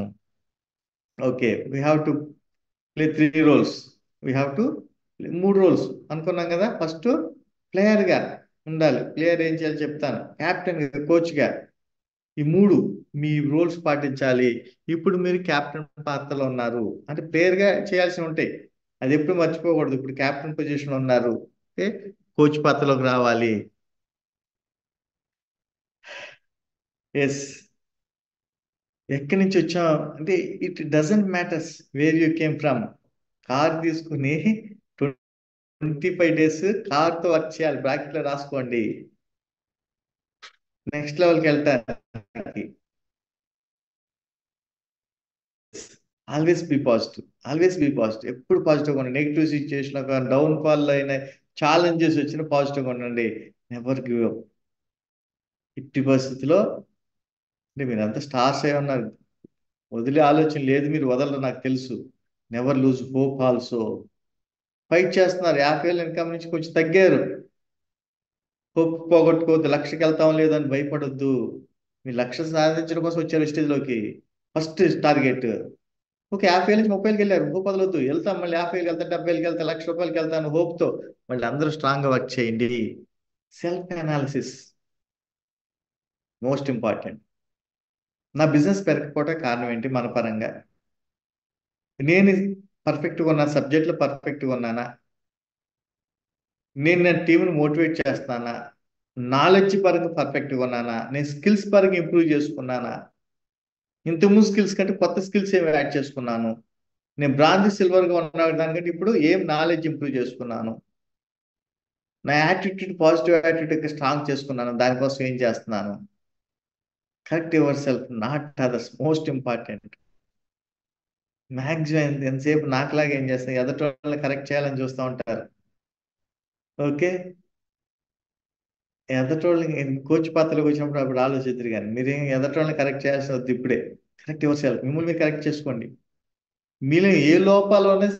Okay, we have to play 3 roles. We have to 3 roles అనుకున్నాం కదా. ఫస్ట్ ప్లేయర్గా ఉండాలి. ప్లేయర్ ఏం చేయాలి చెప్తాను. క్యాప్టెన్గా, కోచ్గా, ఈ 3 మీ రోల్స్ పాటించాలి. ఇప్పుడు మీరు క్యాప్టెన్ పాత్రలో ఉన్నారు అంటే ప్లేయర్గా చేయాల్సి ఉంటాయి, అది ఎప్పుడు మర్చిపోకూడదు. ఇప్పుడు క్యాప్టెన్ పొజిషన్ ఉన్నారు, ఓకే, కోచ్ పాత్రలోకి రావాలి. ఎస్, ఎక్కడి నుంచి వచ్చాం అంటే it doesn't matters where you came from. Car తీసుకుని 25 days కార్తో వర్క్ చేయాలి, బ్రాకెట్లో రాసుకోండి. నెక్స్ట్ లెవెల్కి వెళ్ళటానికి always be positive, always be positive. ఎప్పుడు పాజిటివ్గా ఉండండి. నెగిటివ్ సిచ్యువేషన్, ఒక డౌన్ ఫాల్ అయిన ఛాలెంజెస్ వచ్చిన పాజిటివ్గా ఉండండి. Never give up. ఇట్టి పరిస్థితిలో అంటే మీరు అంత స్టార్స్ అయి ఉన్నారు, వదిలే ఆలోచన లేదు, మీరు వదలరు నాకు తెలుసు. Never lose hope also. Fight చేస్తున్నారు, 50,000 ఇన్కమ్ నుంచి కొంచెం తగ్గారు. హోప్ పోగొట్టుకోవద్దు. లక్షకి వెళ్తాం లేదని భయపడొద్దు. మీ లక్ష్యం సాధించడం కోసం వచ్చారు స్టేజ్లోకి. ఫస్ట్ టార్గెట్ ఒక 50,000 నుంచి 30,000కి వెళ్ళారు. హోప్ వదలొద్దు. వెళ్తాం, మళ్ళీ 50,000 వెళ్తా, 70,000 వెళ్తా, ₹1,00,000 వెళ్తాను హోప్తో. మళ్ళీ అందరూ స్ట్రాంగ్గా వర్క్ చేయండి. Self analysis most important. నా బిజినెస్ పెరగకపోవడం కారణం ఏంటి? మన పరంగా నేను పర్ఫెక్ట్గా ఉన్నా, సబ్జెక్ట్లో పర్ఫెక్ట్గా ఉన్నానా, నేను నా టీంని మోటివేట్ చేస్తున్నానా, నాలెడ్జ్ పరంగా పర్ఫెక్ట్గా ఉన్నానా, నేను స్కిల్స్ పరంగా ఇంప్రూవ్ చేసుకున్నానా, ఇంతకుముందు స్కిల్స్ కంటే కొత్త స్కిల్స్ ఏమి యాడ్ చేసుకున్నాను, నేను బ్రాంజ్ సిల్వర్గా ఉన్న దానికంటే ఇప్పుడు ఏం నాలెడ్జ్ ఇంప్రూవ్ చేసుకున్నాను, నా యాటిట్యూడ్ పాజిటివ్ యాటిట్యూడ్ స్ట్రాంగ్ చేసుకున్నాను, దానికోసం ఏం చేస్తున్నాను. Correct your self, not others. Most important. Maximum ఎంతసేపు నాకులాగా ఏం చేస్తాను, ఎదటి వాళ్ళని కరెక్ట్ చేయాలని చూస్తూ ఉంటారు. ఓకే, ఎదటోళ్ళని కోచ్ పాత్రలోకి వచ్చినప్పుడు అప్పుడు ఆలోచిద్దరు, కానీ మీరేం ఎదటోళ్ళని కరెక్ట్ చేయాల్సిన వద్దు. ఇప్పుడే కరెక్ట్ యువర్ సెల్ఫ్, మిమ్మల్ని మీరు కరెక్ట్ చేసుకోండి. మీలో ఏ లోపాలు ఉన్నాయి